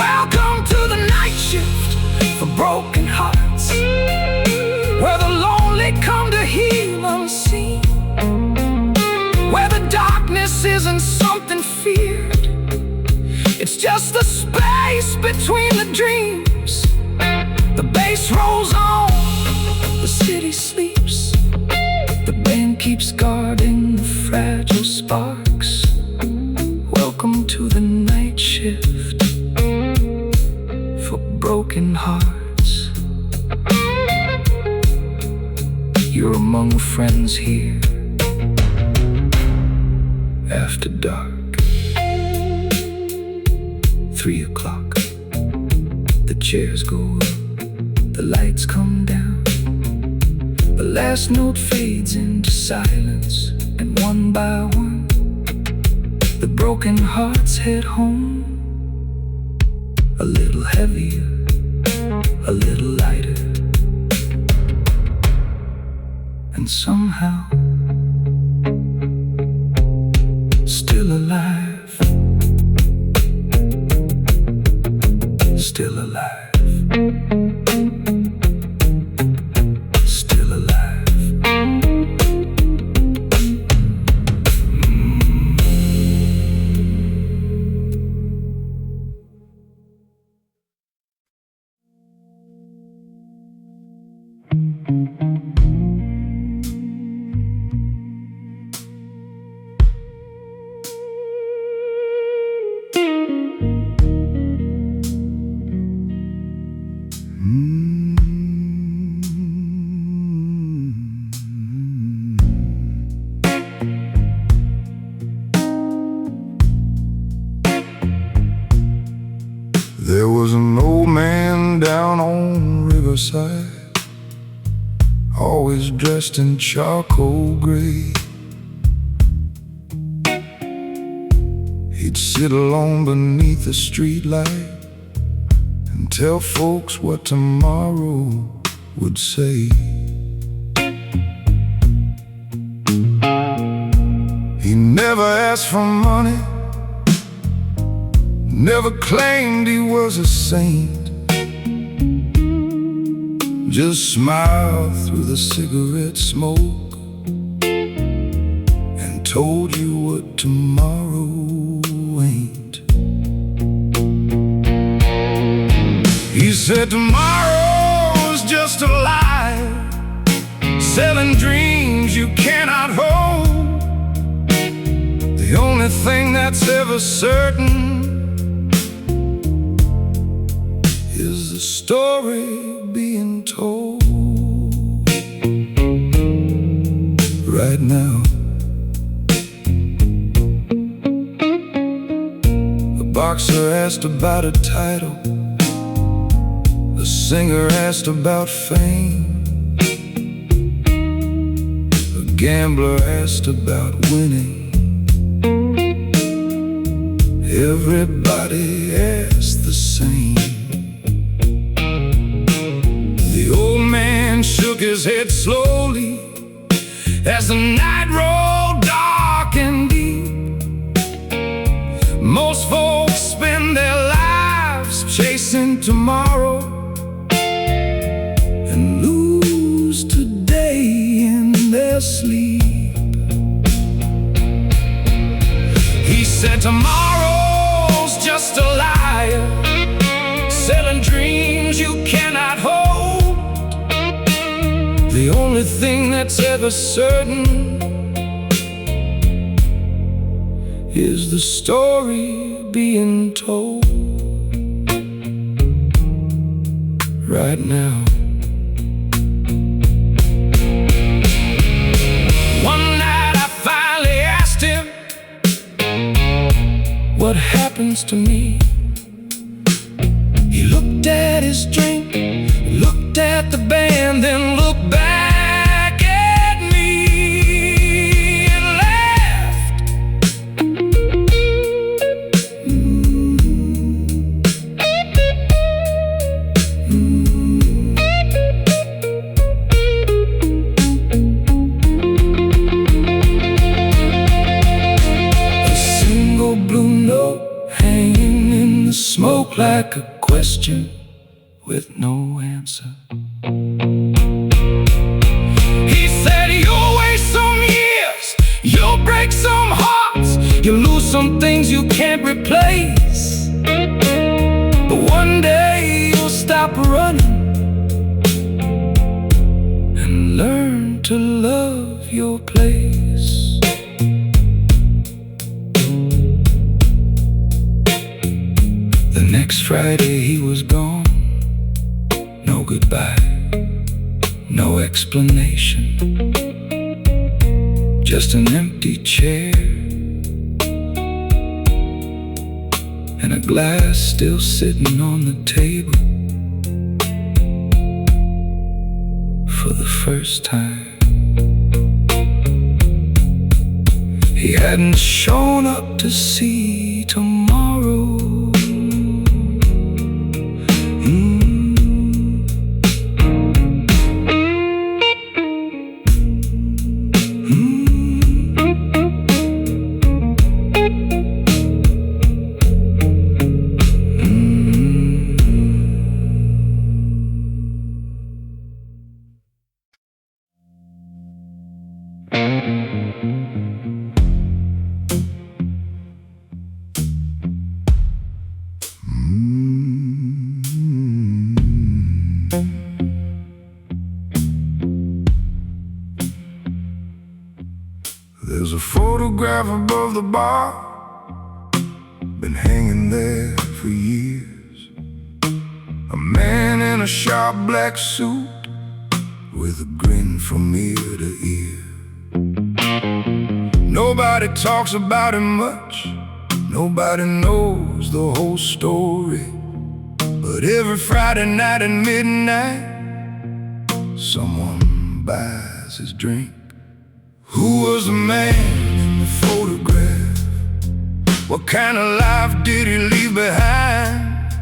Welcome to the night shift for broken hearts, where the lonely come to heal unseen, where the darkness isn't something feared, it's just the space between the dreams. The bass rolls on, the city sleeps, the band keeps guarding the fragile sparks. Welcome to the night shift for broken hearts. You're among friends here after dark. 3 o'clock. The chairs go up, the lights come down. The last note fades into silence, and one by one, the broken hearts head home. A little heavier, a little lighter, and somehow still alive, still alive, still alive. There was an old man down on Riverside, always dressed in charcoal gray. He'd sit alone beneath the streetlight and tell folks what tomorrow would say. He never asked for money, never claimed he was a saint, just smiled through the cigarette smoke and told you what tomorrow ain't. He said tomorrow's just a lie, selling dreams you cannot hold. The only thing that's ever certain is the story being told right now. The boxer asked about a title, the singer asked about fame, the gambler asked about winning. Everybody asked the same. The old man shook his head slowly as the night rolled dark and deep. Most folks spend their lives chasing tomorrow and lose today in their sleep. He said tomorrow's just a liar, selling dreams you cannot hold. The only thing that's ever certain is the story being told right now. One night I finally asked him, what happens to me? He looked at his drink, looked at the band, then looked back at me and laughed. A single blue note hanging in the smoke like a question with no answer. He said you'll waste some years, you'll break some hearts, you'll lose some things you can't replace, but one day you'll stop running and learn to love your place. The next Friday he was gone. No goodbye, no explanation, just an empty chair and a glass still sitting on the table. for the first time. He hadn't shown up to see tomorrow. There's a photograph above the bar, been hanging there for years. A man in a sharp black suit with a grin from ear to ear. Nobody talks about him much, nobody knows the whole story. But every Friday night at midnight, someone buys his drink. Who was the man in the photograph? What kind of life did he leave behind?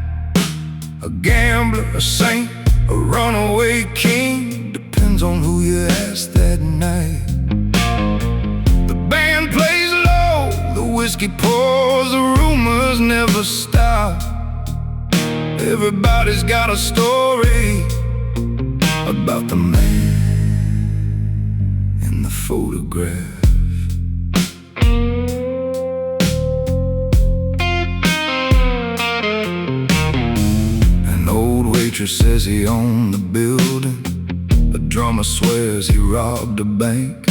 A gambler, a saint, a runaway king? Depends on who you ask that night. The band plays low, the whiskey pours, the rumors never stop. Everybody's got a story about the man in the photograph. An old waitress says he owned the building. A drummer swears he robbed a bank.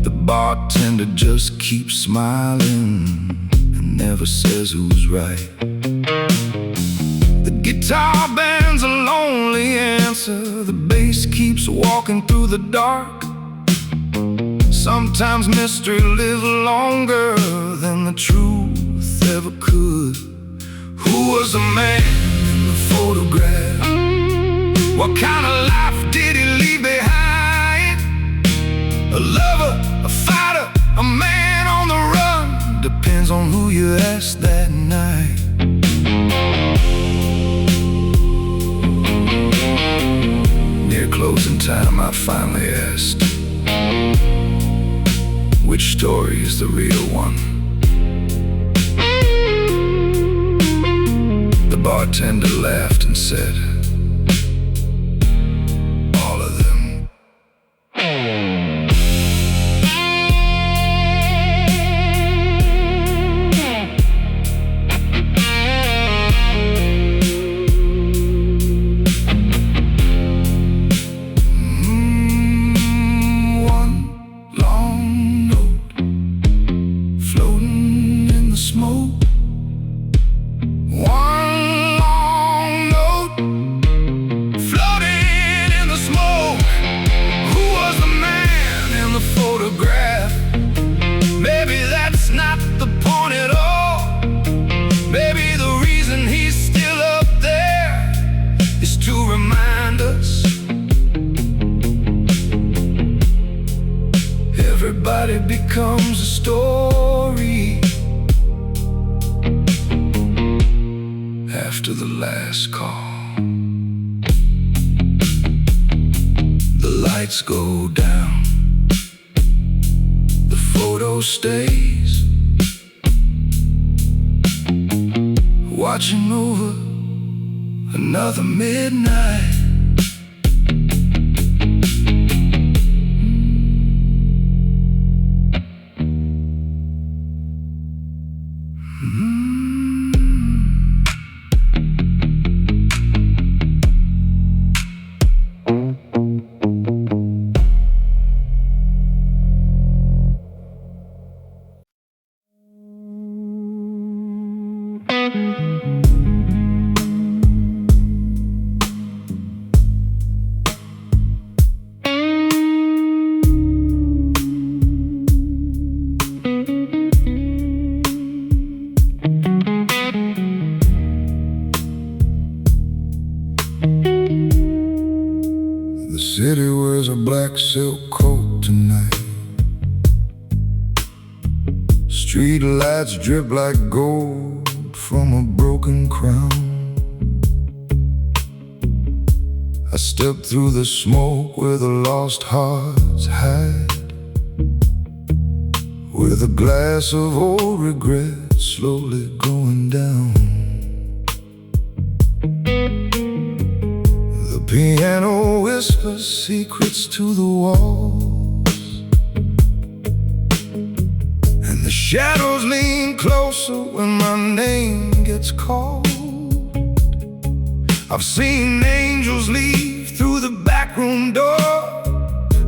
The bartender just keeps smiling and never says who's right. The guitar band's a lonely answer. The bass keeps walking through the dark. Sometimes mystery lives longer than the truth ever could. Who was the man in the photograph? What kind of life did he leave behind? A lover, a fighter, a man on the run? Depends on who you ask that night. Near closing time, I finally asked, which story is the real one? The bartender laughed and said, all of them. Everybody becomes a story after the last call. The lights go down, the photo stays, watching over another midnight. city wears a black silk coat tonight. Street lights drip like gold from a broken crown. I step through the smoke where the lost hearts hide, with a glass of old regret slowly going down. The piano whispers secrets to the walls, and the shadows lean closer when my name gets called. I've seen angels leave through the back room door.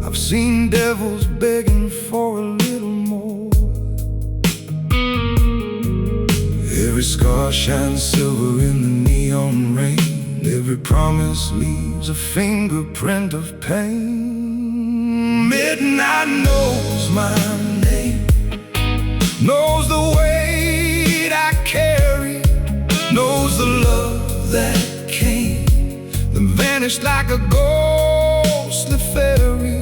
I've seen devils begging for a little more. Every scar shines silver in the neon rain. Every promise leaves a fingerprint of pain. Midnight knows my name, knows the weight I carry, knows the love that came, then vanished like a ghostly fairy.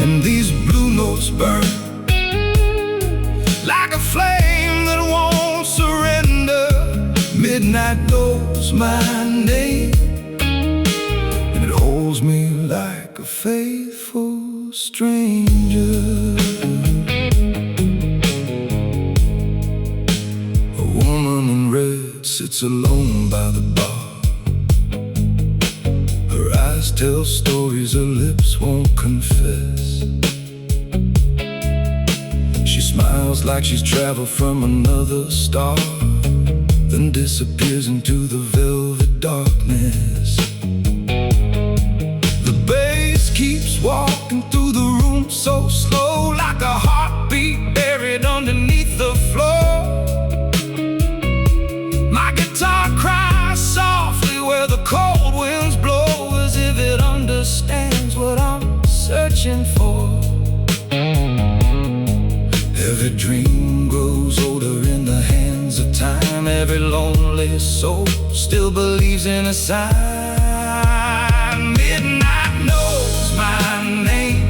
And these blue notes burn like a flame that won't surrender. Midnight knows my name, and it holds me like a faithful stranger. A woman in red sits alone by the bar. Her eyes tell stories her lips won't confess. She smiles like she's traveled from another star, then disappears into the velvet darkness. The bass keeps walking through the room so slow, like a heartbeat buried underneath the floor. My guitar cries softly where the cold winds blow, as if it understands what I'm searching for. Every dream grows older in the hands of time. Every lonely soul still believes in a sign. Midnight knows my name,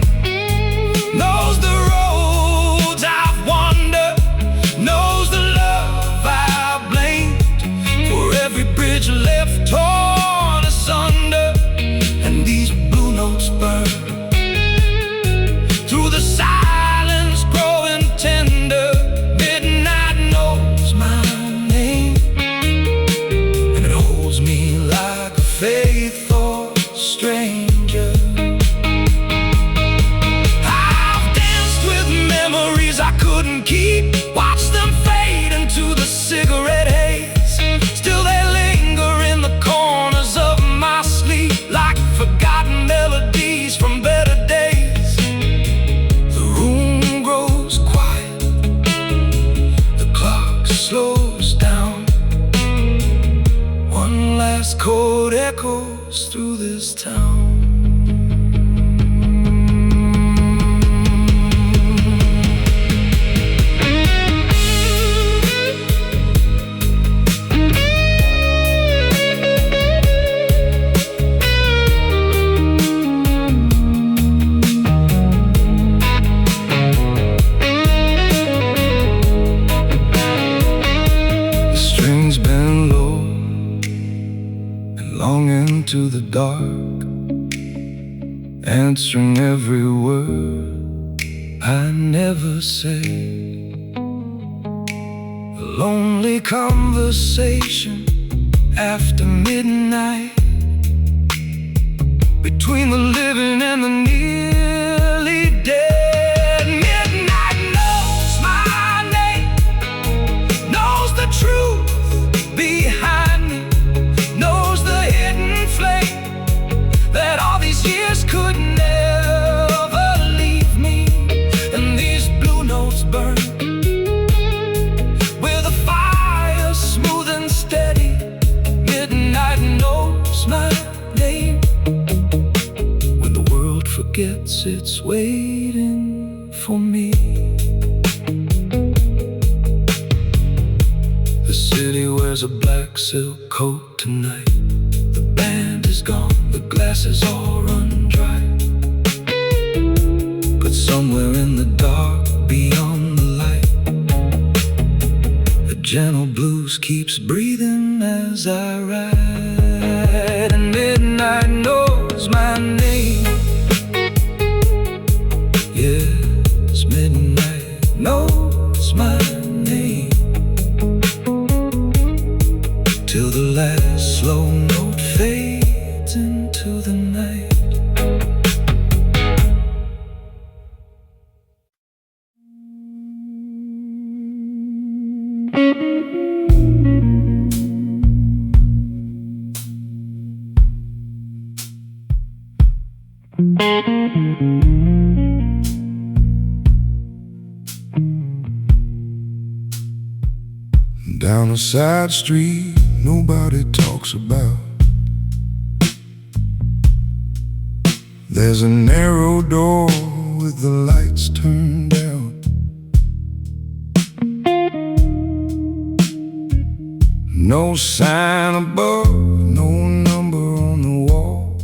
knows the roads I've wandered, knows the love I blamed for every bridge left torn asunder. And these blue notes burn through the silence growing tender. Midnight knows my name, and it holds me like a faithful stranger. I've danced with memories I couldn't keep, watched them fade into the cigarette haze. Still they linger in the corners of my sleep, like forgotten melodies from better days. The room grows quiet, the clock slows down. One last chord echoes through this town. The strings bend low and long into the dark, answering every word I never say. A lonely conversation after midnight, between the living and the nearly dead. Midnight knows my name, knows the truth behind me, knows the hidden flame that all these years could never leave me. And these blue notes burn with a fire smooth and steady. Midnight knows my name, when the world forgets it's waiting for me. The city wears a black silk coat tonight. The band is gone, the glasses all run dry. But somewhere in the dark, beyond the light, a gentle blues keeps breathing as I ride. And midnight knows my name. Yes, midnight knows my name. Till the last slow note fades into the night. Down a side street nobody talks about, there's a narrow door with the lights turned out. No sign above, no number on the wall,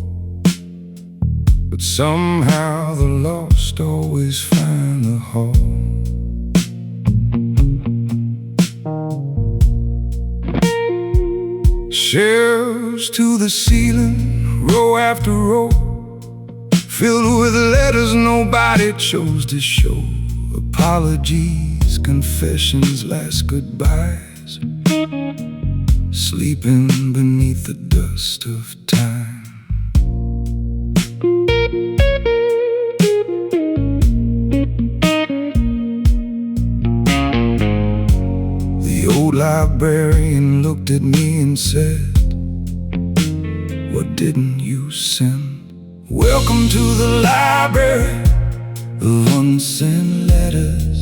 but somehow the lost always find the hall. Shelves to the ceiling, row after row, filled with letters nobody chose to show. Apologies, confessions, last goodbyes, sleeping beneath the dust of time. The old librarian looked at me and said, "What didn't you send?" Welcome to the library of unsent letters,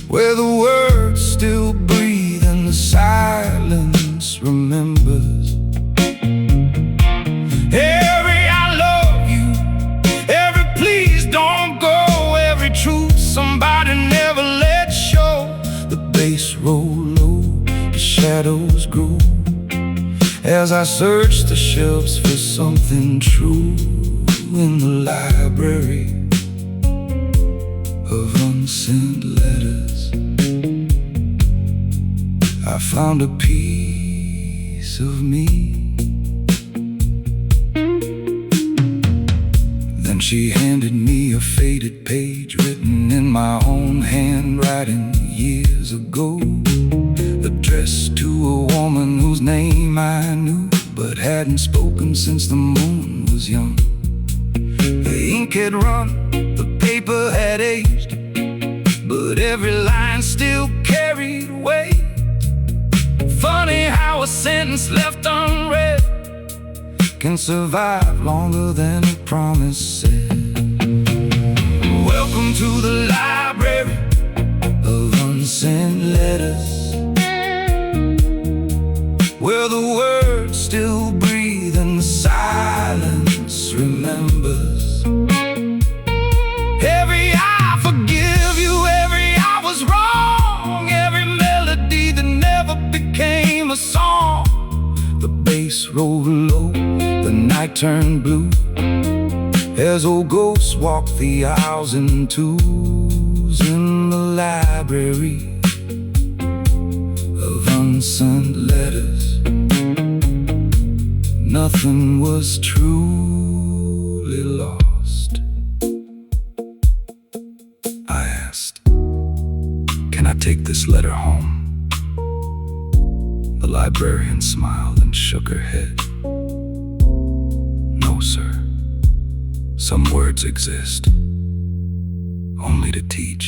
where the words still breathe and the silence remembers. Every "I love you", every "please don't go", every truth somebody never let show. The bass rolled low, the shadows grew, as I searched the shelves for something true. In the library of unsent letters, I found a piece of me. Then she handed me a faded page written in my own handwriting years ago, addressed to a woman whose name I knew, but hadn't spoken since the moon was young. The ink had run, the paper had aged, but every line still carried weight. Funny how a sentence left unread can survive longer than a promise said. Welcome to the library of unsent letters, where the words still breathe and the silence remembers. Every "I forgive you", every "I was wrong", every melody that never became a song. The bass rolled low, the night turned blue, as old ghosts walked the aisles in twos. In the library of unsent letters, nothing was truly lost. I asked, "Can I take this letter home?" The librarian smiled and shook her head. "No, sir. Some words exist only to teach."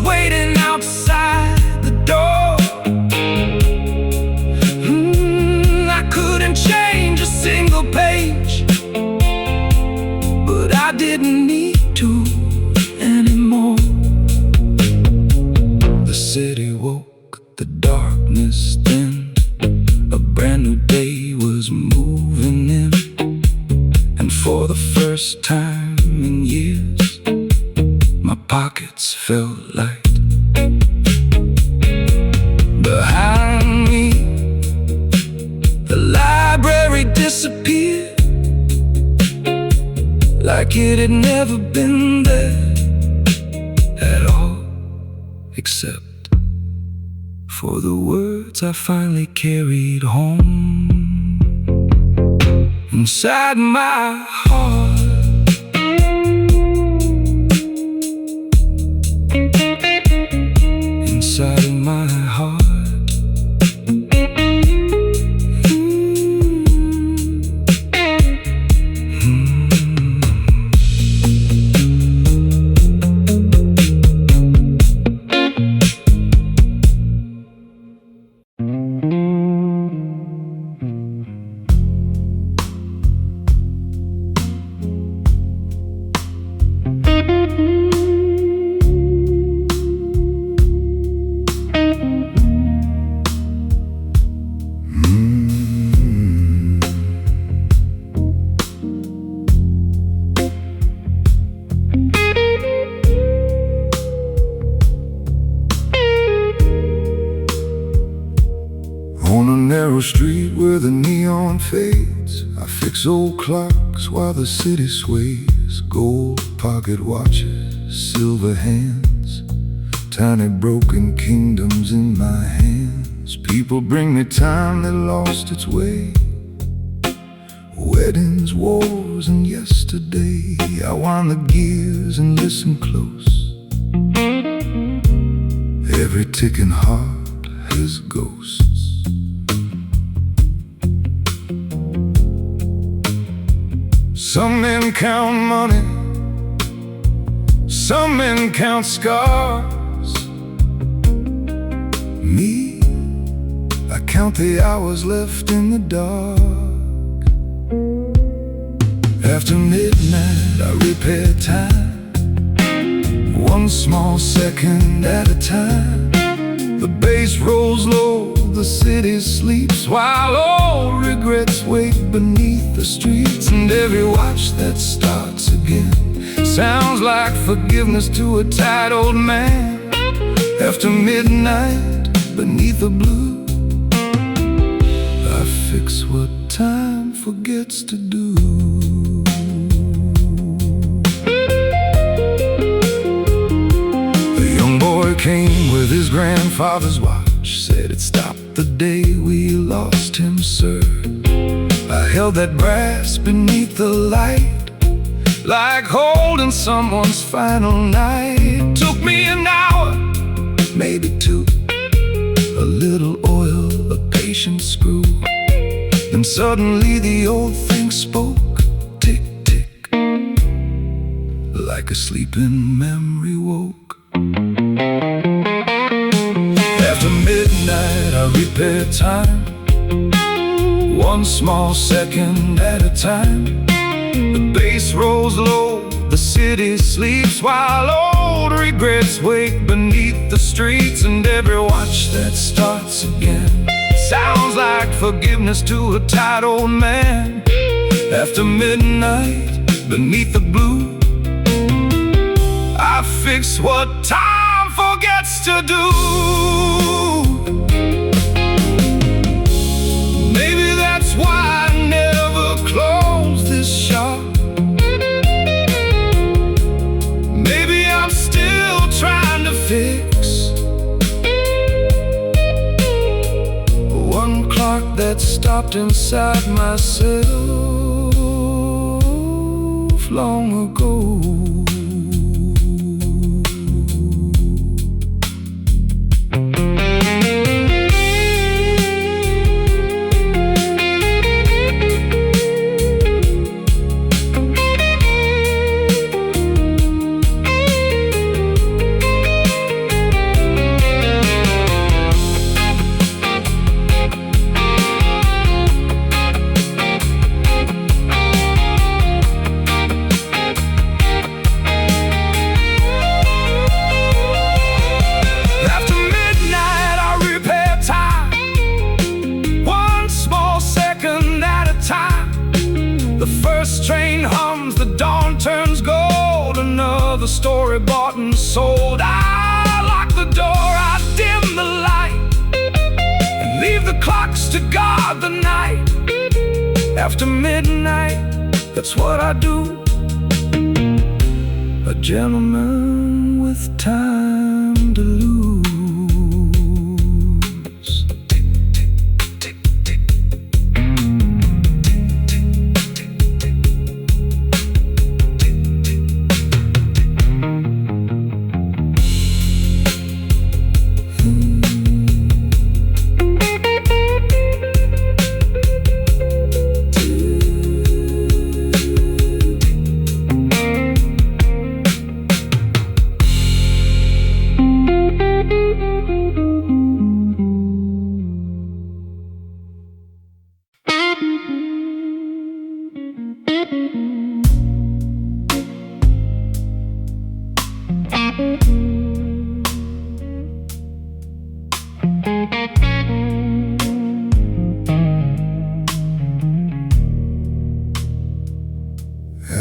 Waiting outside the door. moving in, and for the first time in years, my pockets felt light. Behind me, the library disappeared, like it had never been there at all, except for the words I finally carried home inside my heart. Inside of my heart. On a narrow street where the neon fades, I fix old clocks while the city sways. Gold pocket watches, silver hands, tiny broken kingdoms in my hands. People bring me time that lost its way, weddings, wars, and yesterday. I wind the gears and listen close. Every ticking heart has ghosts. Some men count money, some men count scars. Me, I count the hours left in the dark. After midnight, I repair time, one small second at a time. The bass rolls low, the city sleeps, while old regrets wait beneath the streets. And every watch that starts again sounds like forgiveness to a tired old man. After midnight, beneath the blue, I fix what time forgets to do. The young boy came with his grandfather's watch, said it stopped the day we lost him, sir. I held that brass beneath the light, like holding someone's final night. Took me an hour, maybe two, a little oil, a patient screw. Then suddenly the old thing spoke, tick, tick, like a sleeping memory woke. After midnight, I repair time, one small second at a time. The bass rolls low, the city sleeps, while old regrets wake beneath the streets. And every watch that starts again sounds like forgiveness to a tired old man. After midnight, beneath the blue, I fix what time forgets to do. Maybe that's why I never close this shop. Maybe I'm still trying to fix one clock that stopped inside myself long ago. guard the night. After midnight, that's what I do. A gentleman with time to lose.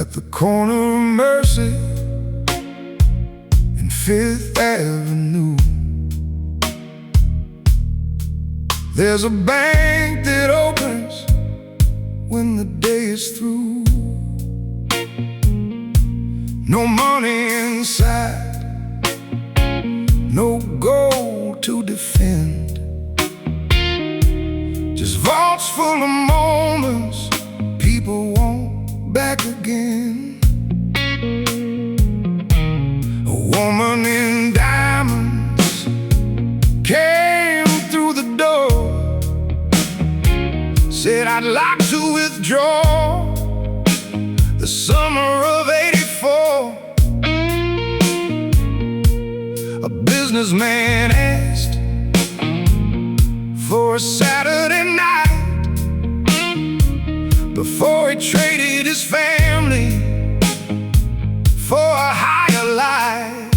At the corner of Mercy and Fifth Avenue, there's a bank that opens when the day is through. No money inside, no gold to defend, just vaults full of moments people want back again. A woman in diamonds came through the door, said, "I'd like to withdraw the summer of '84. A businessman asked for a Saturday night before he traded his family for a higher life.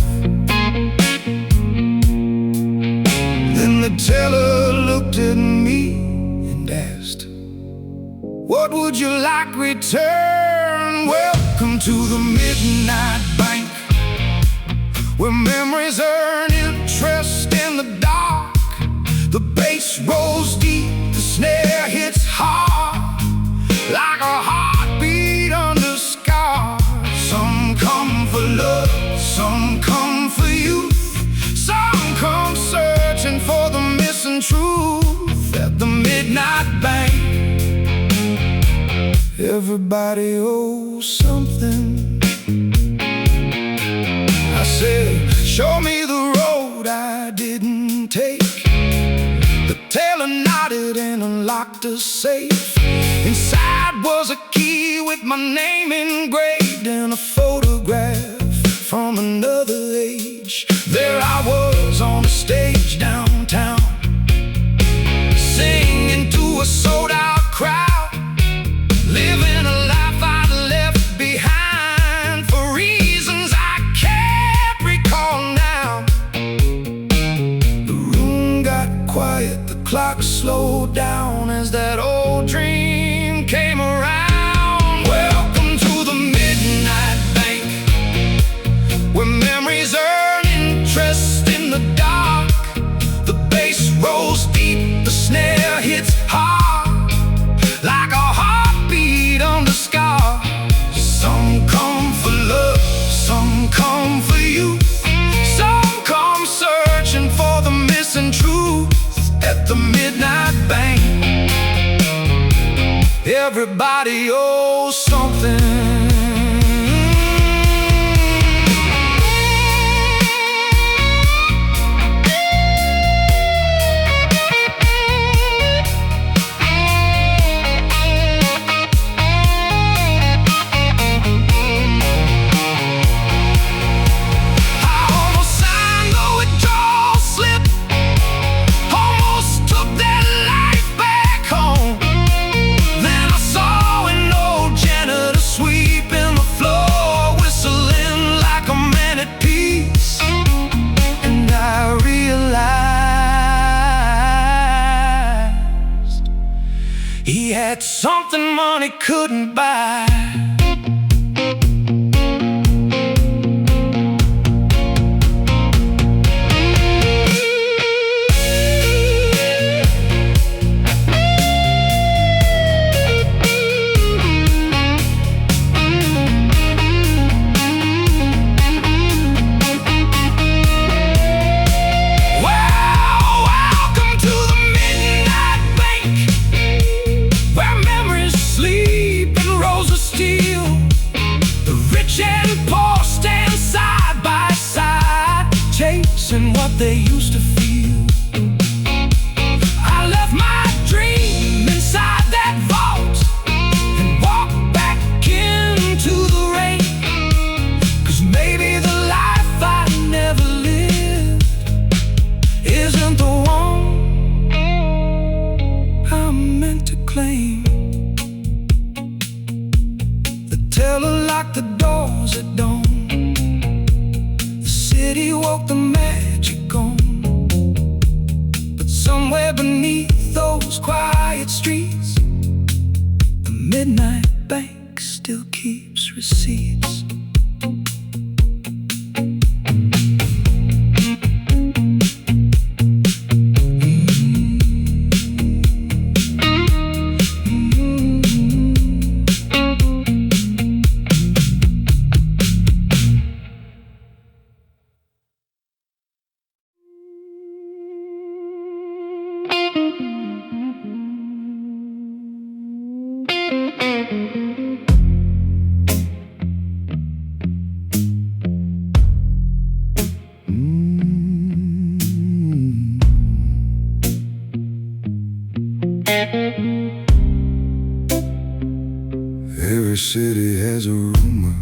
Then the teller looked at me and asked, "What would you like return?" Welcome to the midnight bank, where memories earn interest in the dark. The bass rolls deep, the snare hits hard, like a heartbeat under scars. Some come for love, some come for youth, some come searching for the missing truth. At the midnight bank, everybody owes something. I said, "Show me the road I didn't take." The teller nodded and unlocked a safe. Inside was a key with my name engraved and a photograph from another age. There I was on a stage downtown, singing to a sold-out crowd, living a life I left behind for reasons I can't recall now. The room got quiet, the clock slowed down as that old dream came around. Welcome to the midnight bank, where memories earn interest in the dark. The bass rolls deep, the snare hits hard, like a heartbeat under scars. Some come for love, some come for you, some come searching for the missing truth. At the midnight bank, everybody owes something. He had something money couldn't buy. unlocked the doors at dawn. The city woke the magic on. But somewhere beneath those quiet streets, the midnight bank still keeps receipts. Every city has a rumor.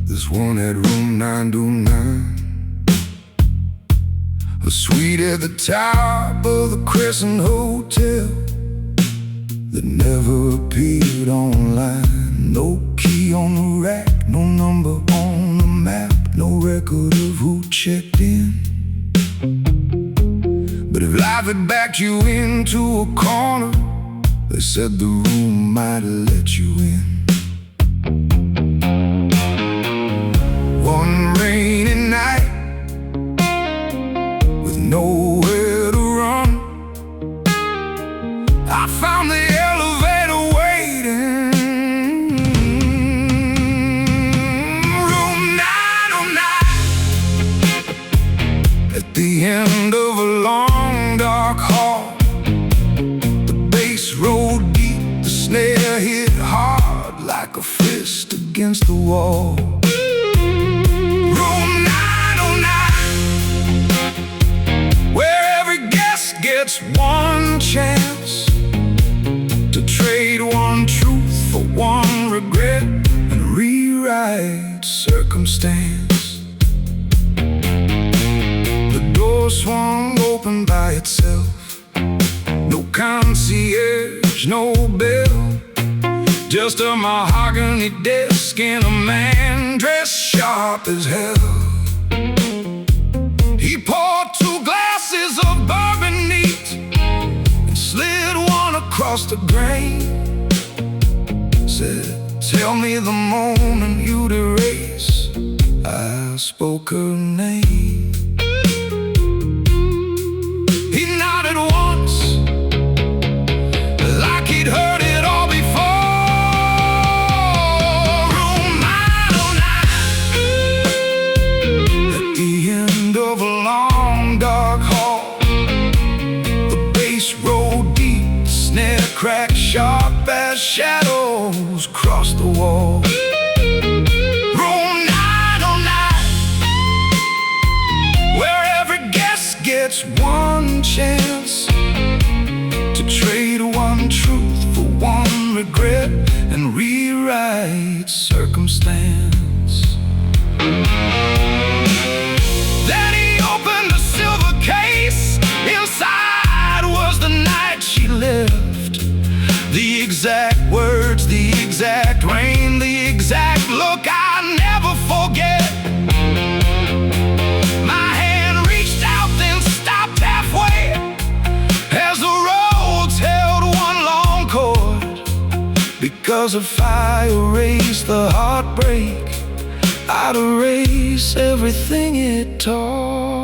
This one had room 929, a suite at the top of the Crescent Hotel that never appeared online. No key on the rack, no number on the map, no record of who checked in. But if life had backed you into a corner, they said the room might let you in. One rainy night, with nowhere to run, I found the elevator waiting. Room 909. At the end of a long dark hall, rolled deep, the snare hit hard like a fist against the wall. Room 909, where every guest gets one chance to trade one truth for one regret and rewrite circumstance. The door swung open by itself. No concierge, no bell, just a mahogany desk and a man dressed sharp as hell. He poured 2 glasses of bourbon neat and slid one across the grain. Said, tell me the moment you'd erase. I spoke her name. He nodded once, like he'd heard it all before. Room 909. At the end of a long dark hall, the bass rolled deep, the snare cracked sharp as shadows crossed the wall. Room 909, where every guest gets one chance to trade one truth for one regret and rewrite circumstance. Then he opened a silver case. Inside was the night she left. The exact words, the exact rain, the exact look I'll never forget. My hand reached out, then stopped halfway as the roads held one long chord. Because if I erase the heartbreak, I'd erase everything it taught.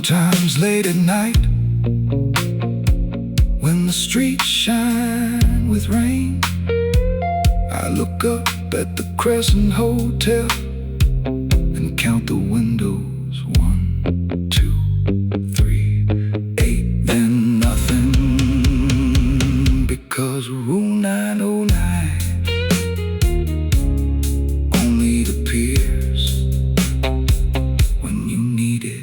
Sometimes late at night, when the streets shine with rain, I look up at the Crescent Hotel and count the windows. 1, 2, 3, 8, then nothing, because Room 909 only appears when you need it.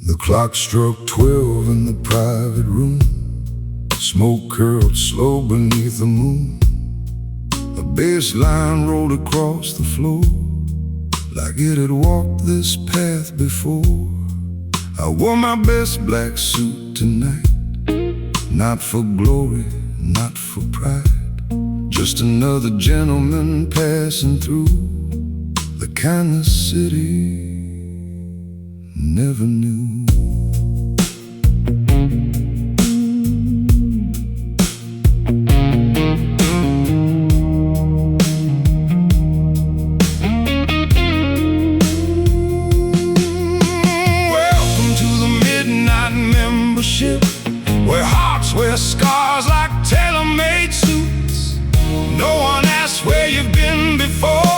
The clock struck 12 in the private room. Smoke curled slow beneath the moon. A bass line rolled across the floor, like it had walked this path before. I wore my best black suit tonight, not for glory, not for pride, just another gentleman passing through the kind of city never knew. Welcome to the midnight membership, where hearts wear scars like tailor-made suits. No one asks where you've been before,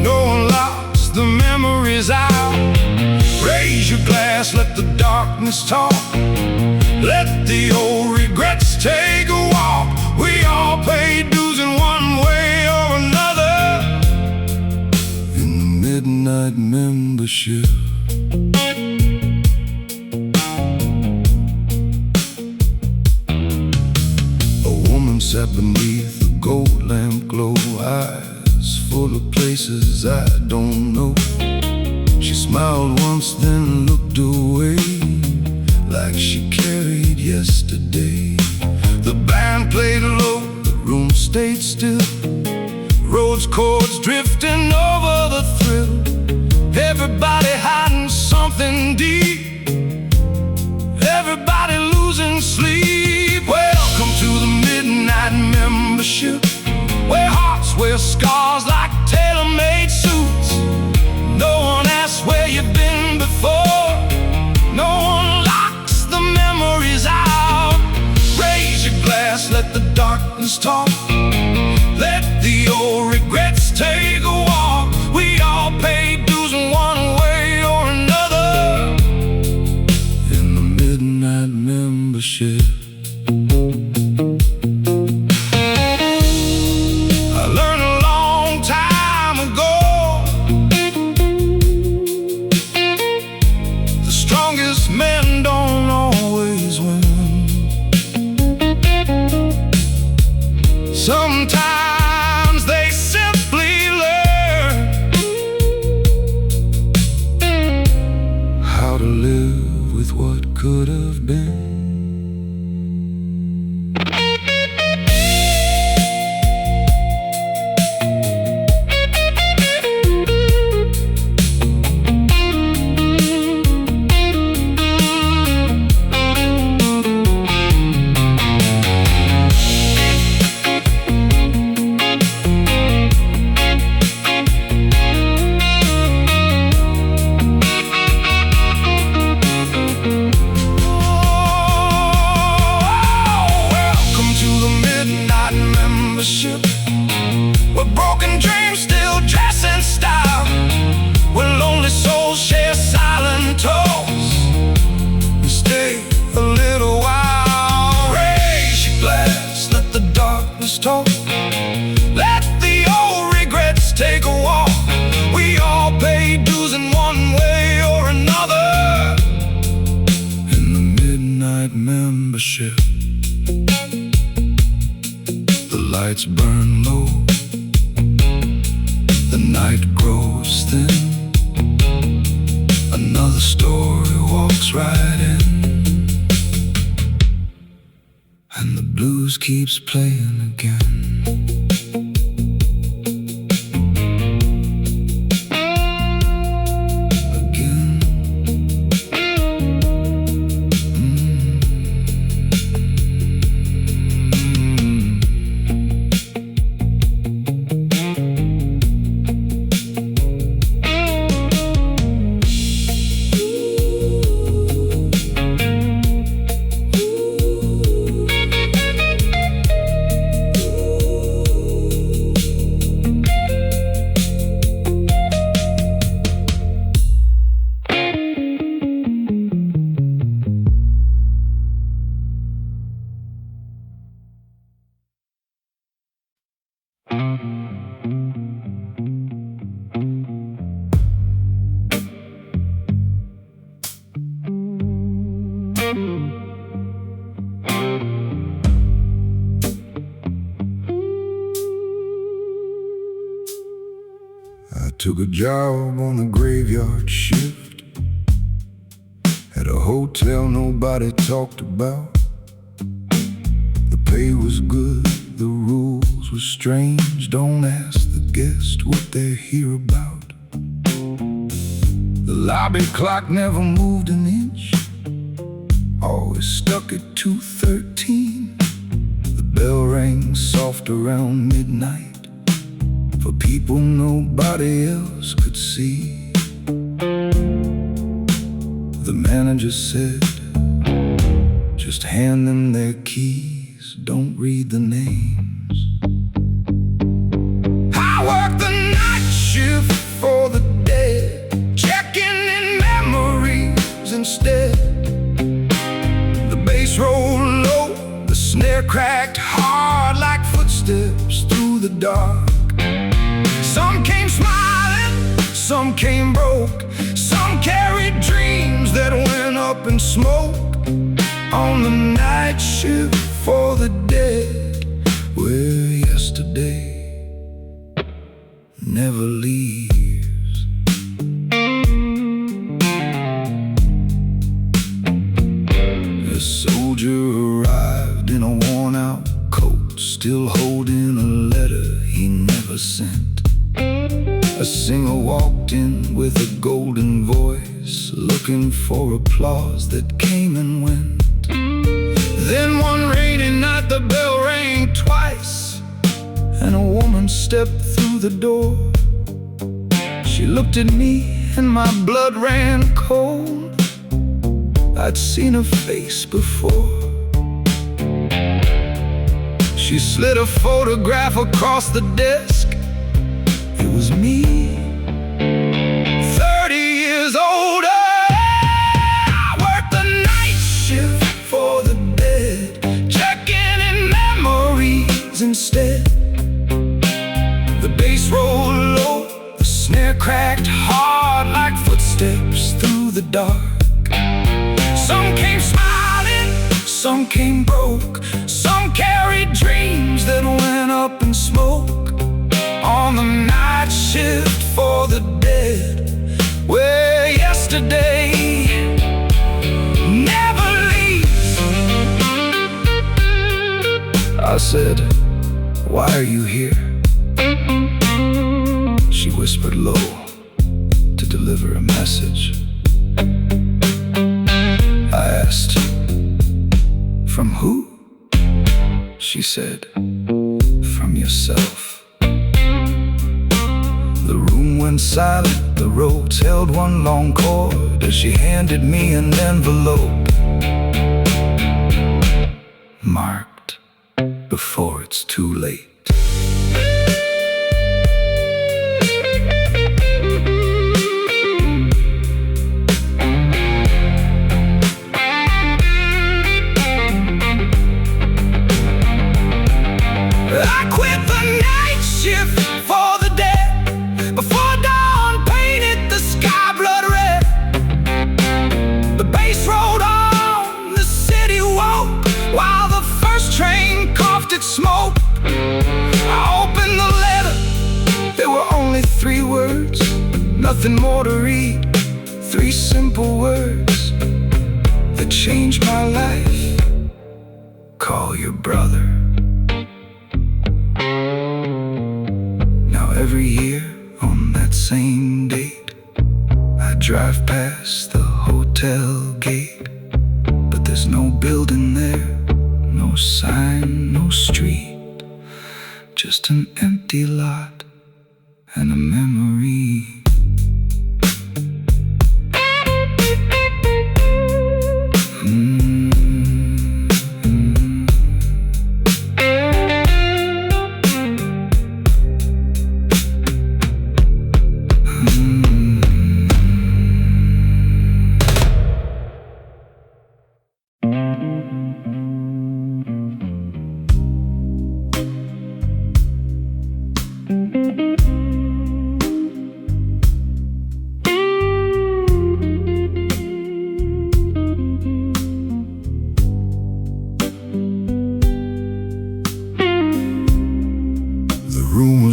no one locks the memories out. Raise your glass, let the darkness talk, let the old regrets take a walk. We all pay dues in one way or another in the midnight membership. A woman sat beneath a gold lamp glow, eyes full of places I don't know. She smiled once, then looked away, like she carried yesterday. The band played low, the room stayed still, Rhodes chords drifting over the thrill. Everybody hiding something deep, everybody losing sleep. Welcome to the midnight membership, where hearts wear scars like tailor-made suits. No one asks where you've been before, no one locks the memories out. Raise your glass, let the darkness talk, let the old regrets take a walk. We all pay dues in one way or another in the midnight membership. I learned a long time ago, the strongest men don't always win. Sometimes they simply learn how to live with what could have been. Where broken dreams still dress in style, where lonely souls share silent toast. We stay a little while. Raise your glass, let the darkness talk, let the lights burn low, the night grows thin. Another story walks right in, and the blues keeps playing again. I took a job on the graveyard shift at a hotel nobody talked about. The pay was good, the rules were strange. Don't ask the guest what they're here about. The lobby clock never moved an inch, always stuck at 2:13. The bell rang soft around midnight for people nobody else could see. The manager said, just hand them their keys, don't read the names. I work the night shift for the dead, checking in memories instead. The bass rolled low, the snare cracked hard like footsteps through the dark. Some came smiling, some came broke, some carried dreams that went up in smoke. On the night shift for the dead, where yesterday never leaves. A soldier arrived in a worn-out coat, still holding a letter he never sent. A singer walked in with a golden voice, looking for applause that came and went. Then one rainy night the bell rang twice, and a woman stepped through the door. She looked at me and my blood ran cold. I'd seen her face before. She slid a photograph across the desk. It was me, 30 years older. I worked the night shift for the dead, checking in memories instead. The bass rolled low, the snare cracked hard like footsteps through the dark. Some came smiling, some came broke, some carried dreams that went up in smoke. On the night shift for the dead, where yesterday never leaves. I said, why are you here? She whispered low, to deliver a message. I asked, from who? She said, from yourself. The room went silent, the roads held one long chord as she handed me an envelope marked, before it's too late. I quit the night shift for the dead before dawn painted the sky blood red. The bass rolled on, the city woke while the first train coughed its smoke. nothing more to read. 3 simple words that changed my life. Call your brother. Now every year on that same date, I drive past the hotel gate, but there's no building there, no sign, no street, just an empty lot and a memory.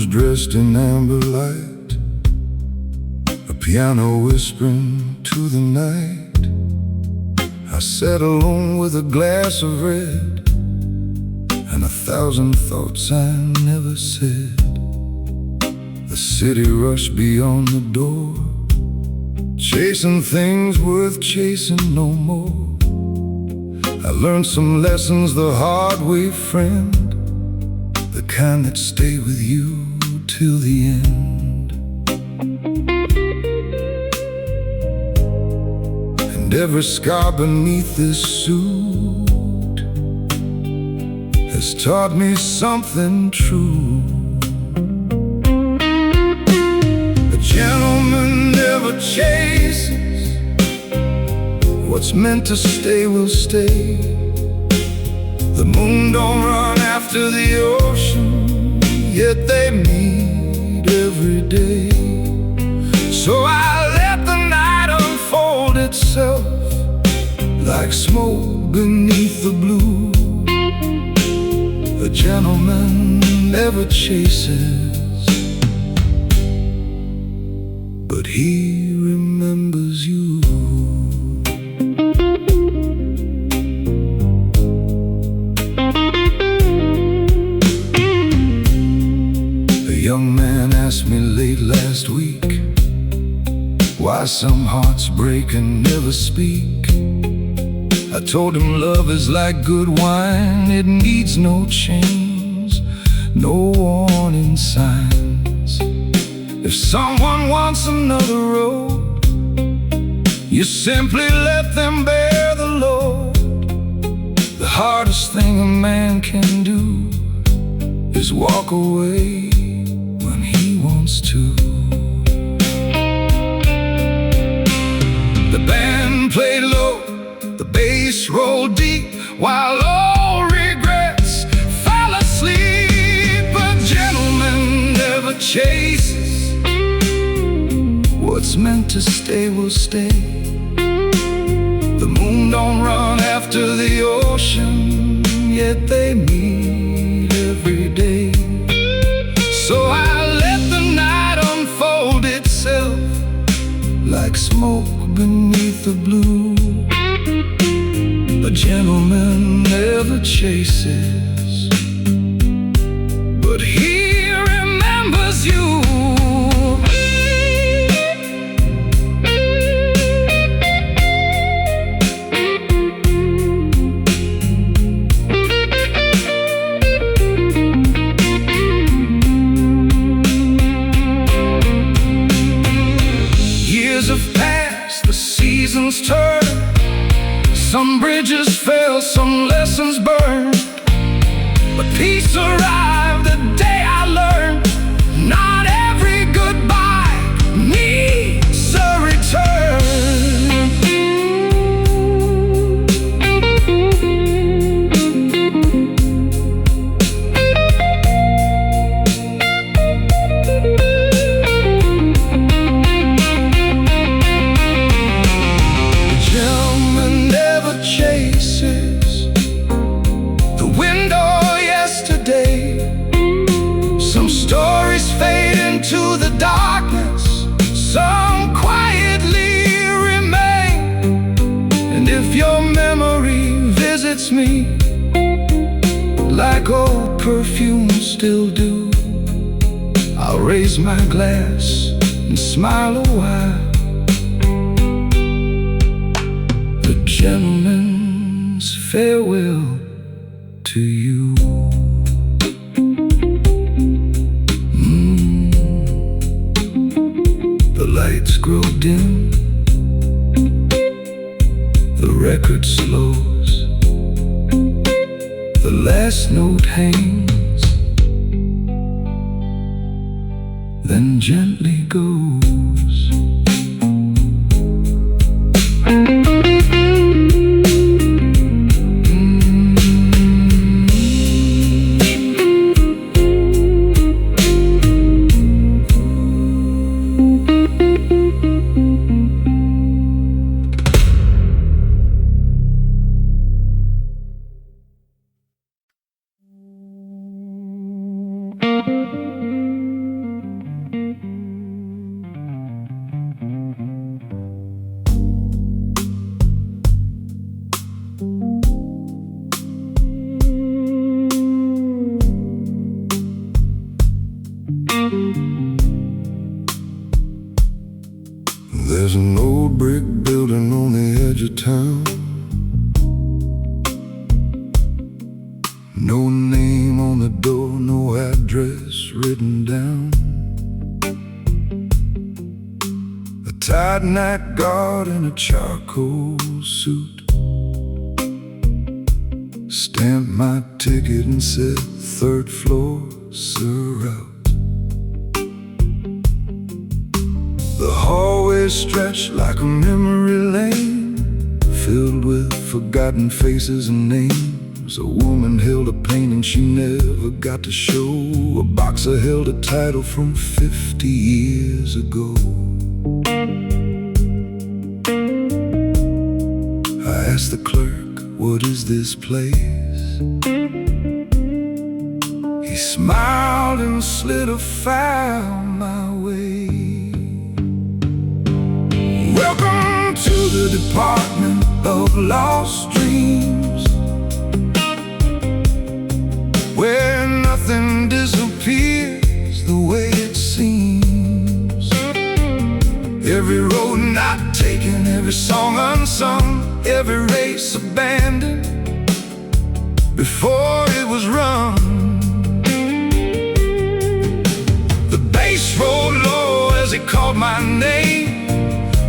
Dressed in amber light, a piano whispering to the night. I sat alone with a glass of red and 1,000 thoughts I never said. The city rushed beyond the door, chasing things worth chasing no more. I learned some lessons the hard way, friend, the kind that stay with you till the end. And every scar beneath this suit has taught me something true. A gentleman never chases, what's meant to stay will stay. The moon don't run after the ocean, yet they meet every day. So I let the night unfold itself like smoke beneath the blue. A gentleman never chases, but he remembers you. Young man asked me late last week why some hearts break and never speak. I told him love is like good wine, it needs no chains, no warning signs. If someone wants another road, you simply let them bear the load. The hardest thing a man can do is walk away when he wants to. The band played low, the bass rolled deep, while all regrets fell asleep. A gentleman never chases, what's meant to stay will stay. The moon don't run after the ocean, yet they meet every day. So I let the night unfold itself like smoke beneath the blue. A gentleman never chases, but he remembers you. Years have passed, the seasons turn. Some bridges fell, some lessons burned, but peace arrived the day I learned not every goodbye needs a return. The gentleman never chases, me like old perfumes still do. I'll raise my glass and smile a while. The gentleman's farewell to you. The lights grow dim, the record slows, the last note hangs, then gently goes. There's an old brick building on the edge of town. No name on the door, no address written down. A tied night guard in a charcoal suit stamped my ticket and said, "Third floor, sir, out." The hallway stretched like a memory lane, filled with forgotten faces and names. A woman held a painting she never got to show. A boxer held a title from 50 years ago. I asked the clerk, "What is this place?" He smiled and slid a file my way. Welcome to the Department of Lost Dreams, where nothing disappears the way it seems. Every road not taken, every song unsung, every race abandoned before it was run. The bass rolled low as he called my name,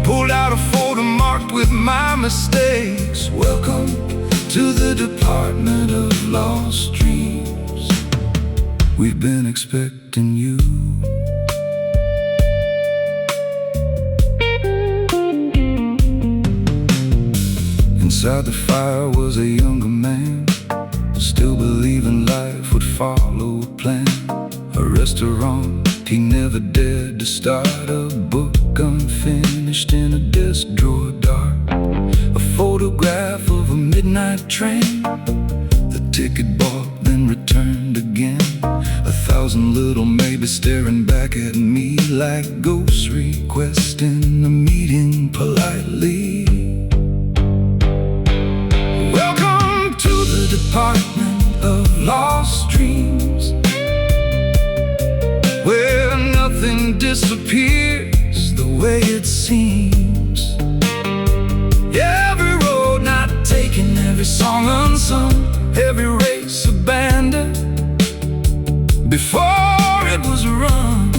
pulled out a folder marked with my mistakes. Welcome to the Department of Lost Dreams. We've been expecting you. Inside the fire was a younger man, still believing life would follow a plan. A restaurant he never dared to start, a book unfinished in a desk drawer dark, a photograph of a midnight train, the ticket bought then returned again. 1,000 little maybes staring back at me like ghosts requesting a meeting politely. Welcome to the Department of Lost Dreams, where nothing disappears the way it seems. Every road not taken, every song unsung, every race abandoned before it was run.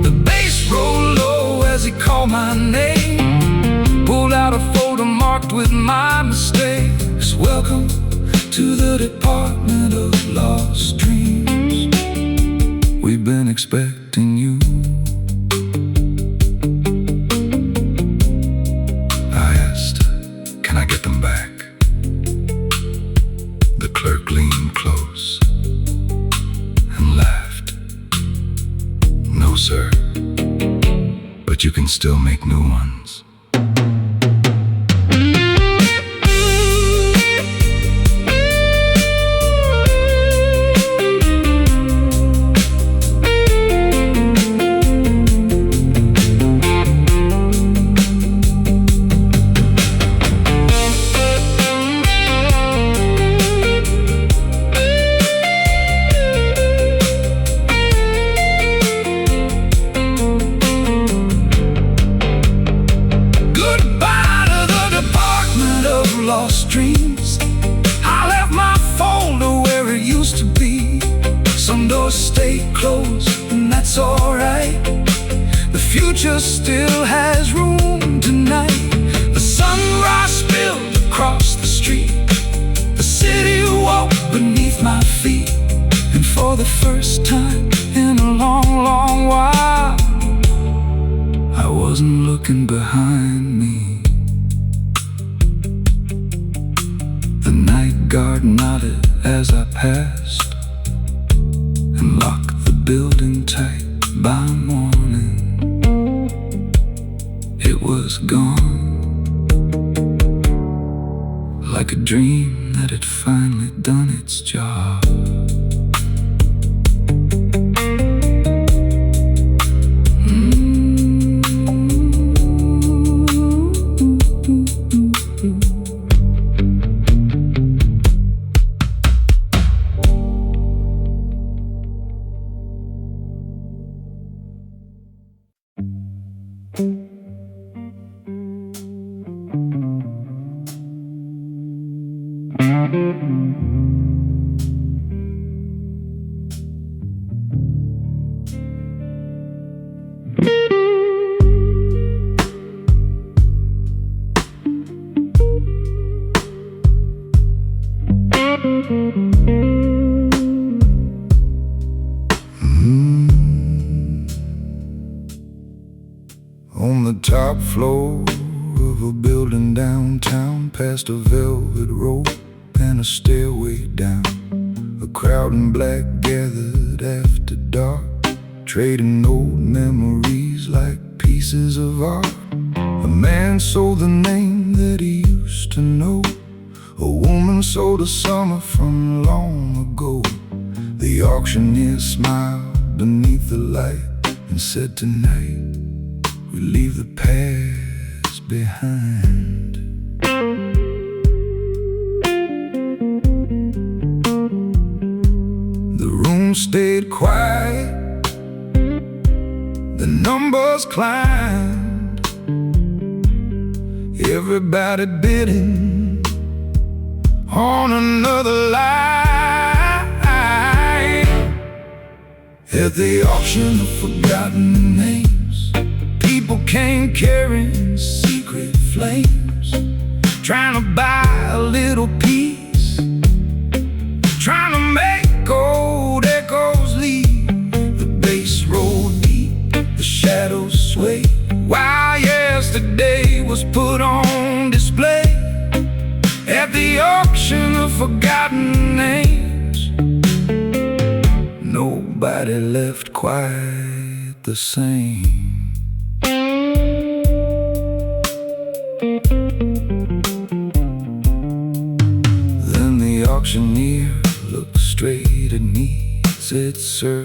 The bass rolled low as he called my name, pulled out a folder marked with my mistakes. Welcome to the Department of Lost Dreams. We've been expecting you. I asked, "Can I get them back?" The clerk leaned close and laughed. "No, sir, but you can still make new ones." future still has room tonight. The sunrise spilled across the street. The city woke beneath my feet. And for the first time in a long, long while, I wasn't looking behind me. The night guard nodded as I passed and locked the building tight. By morning, it was gone, like a dream that had finally done its job. On the top floor of a building downtown, past a velvet rope and a stairway down, a crowd in black gathered after dark, trading old memories like pieces of art. A man sold the name that he used to know. A woman sold a summer from long ago. The auctioneer smiled beneath the light and said, "Tonight we leave the past behind." The room stayed quiet, the numbers climbed, everybody bidding on another line. At the auction of forgotten names, people came carrying secret flames, trying to buy a little piece, trying to make old echoes leave. The bass rolled deep, the shadows swayed, while yesterday was put on display. At the auction of forgotten names, nobody left quite the same. Then the auctioneer looked straight at me, said, "Sir,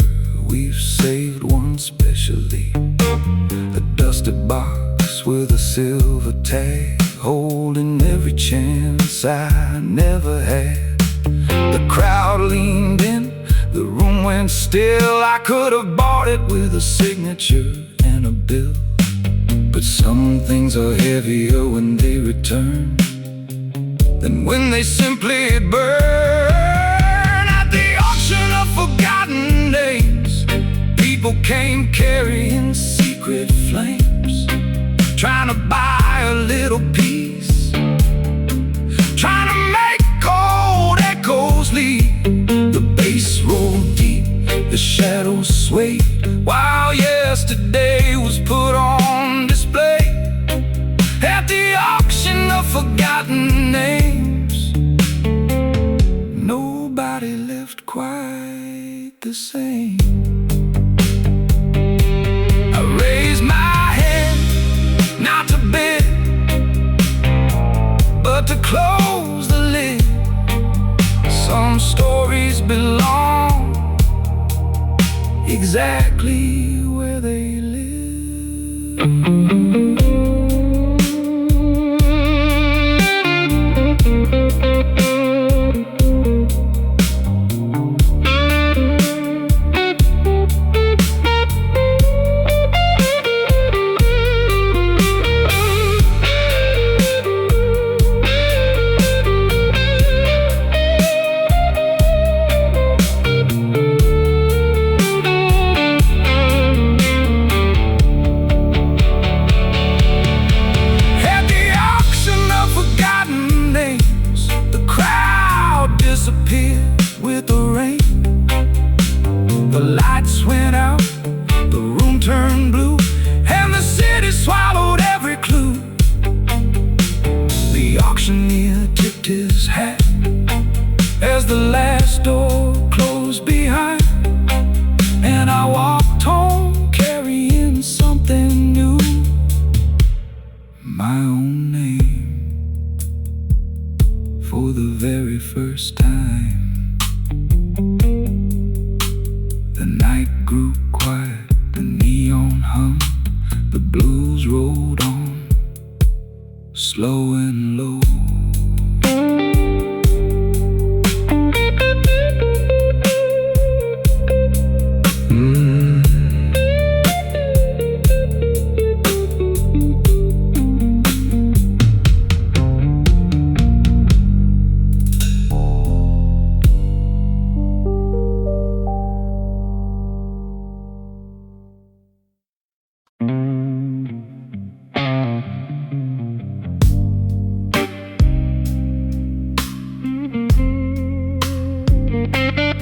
we've saved one specially, a dusted box with a silver tag, holding every chance I never had." The crowd leaned in, the room went still. I could have bought it with a signature and a bill, but some things are heavier when they return than when they simply burn. At the auction of forgotten names, people came carrying secret flames, trying to buy a little piece, trying to make old echoes leave. The bass rolled deep, the shadows swayed, while yesterday was put on display. At the auction of forgotten names, nobody left quite the same. I raised my hand, not to bid, but to close the lid. Some stories belong exactly where they live.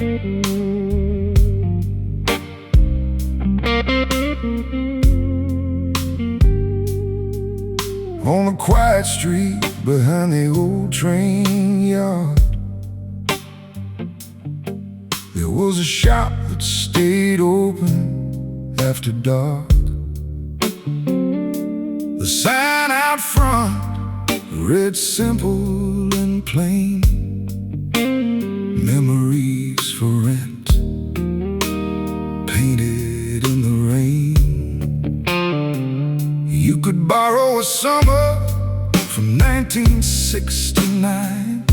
On a quiet street behind the old train yard, there was a shop that stayed open after dark. The sign out front read simple and plain: memories for rent, painted in the rain. You could borrow a summer from 1969,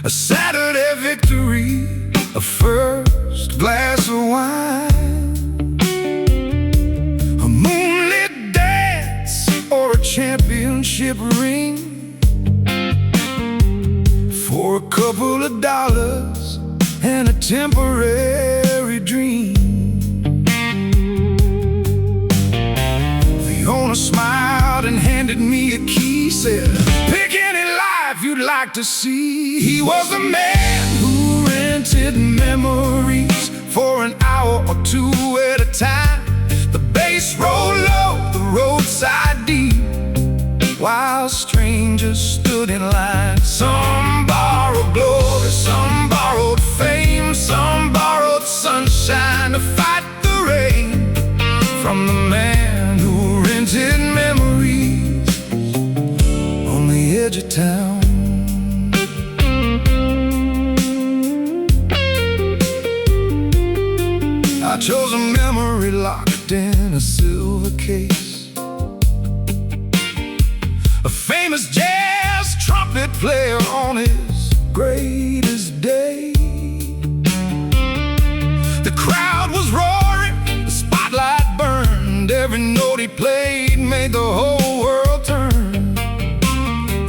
a Saturday victory, a first glass of wine, a moonlit dance or a championship ring for a couple of dollars and a temporary dream. The owner smiled and handed me a key, said, "Pick any life you'd like to see." He was the man who rented memories for an hour or two at a time. The bass rolled low, the roadside deep, while strangers stood in line. Some borrowed glory, some borrowed fame, some borrowed sunshine to fight the rain. From the man who rented memories on the edge of town. I chose a memory locked in a silver case, a famous jazz trumpet player on his greatest day. The crowd was roaring, the spotlight burned, every note he played made the whole world turn.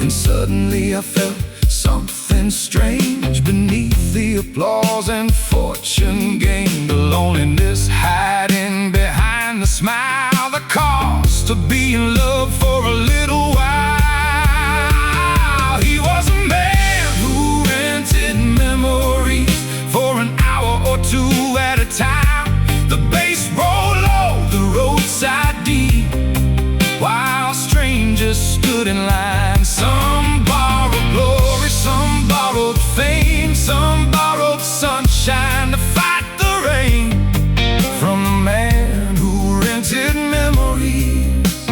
And suddenly I felt something strange beneath the applause and fortune gained. The loneliness hiding behind the smile, the cost to be in love for a little while. He was a man who rented memories for an hour or two at a time. The bass rolled low, the roadside deep, while strangers stood in line. Some borrowed glory, some borrowed fame, some borrowed sunshine to fight the rain. From the man who rented memories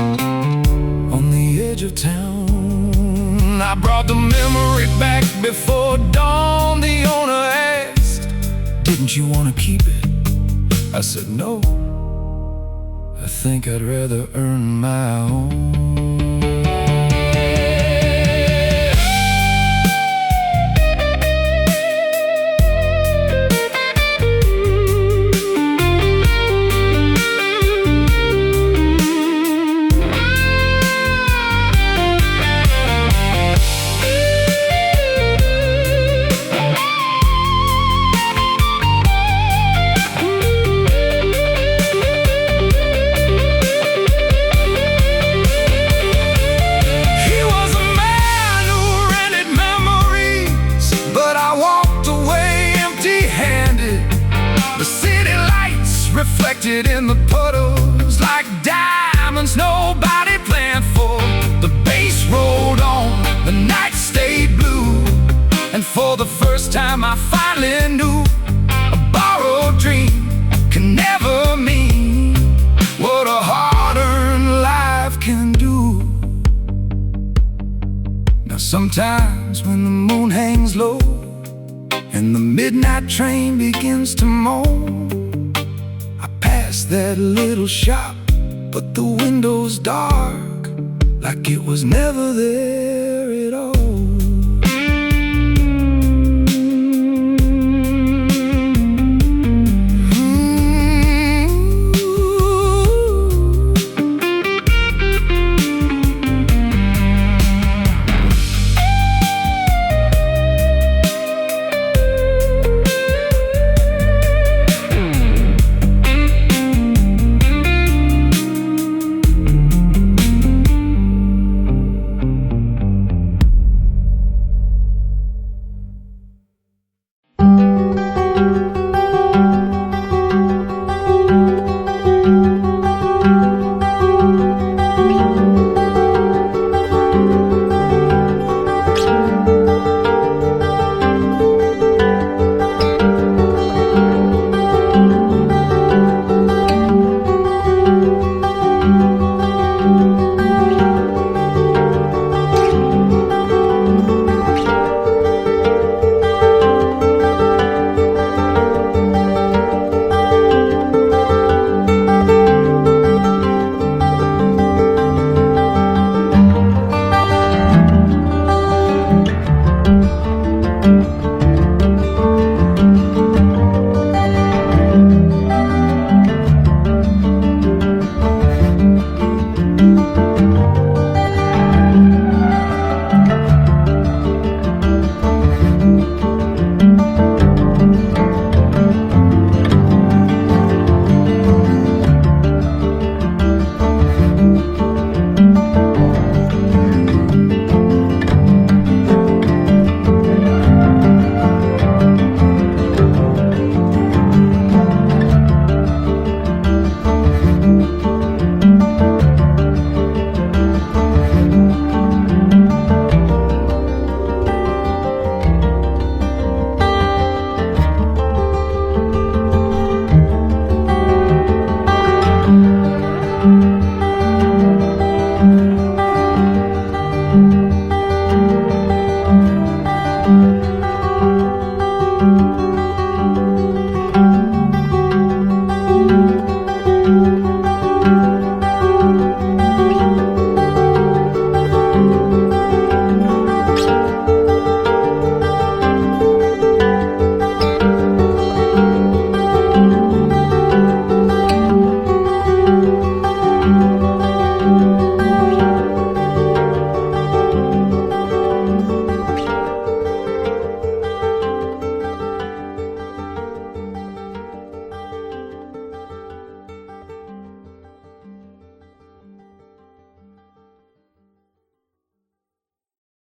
on the edge of town. I brought the memory back before dawn. The owner asked, "Didn't you want to keep it?" I said, "No, I think I'd rather earn my own." Reflected in the puddles like diamonds nobody planned for. The bass rolled on, the night stayed blue, and for the first time I finally knew a borrowed dream can never mean what a hard-earned life can do. Now sometimes when the moon hangs low and the midnight train begins to moan, that little shop, but the window's dark, like it was never there.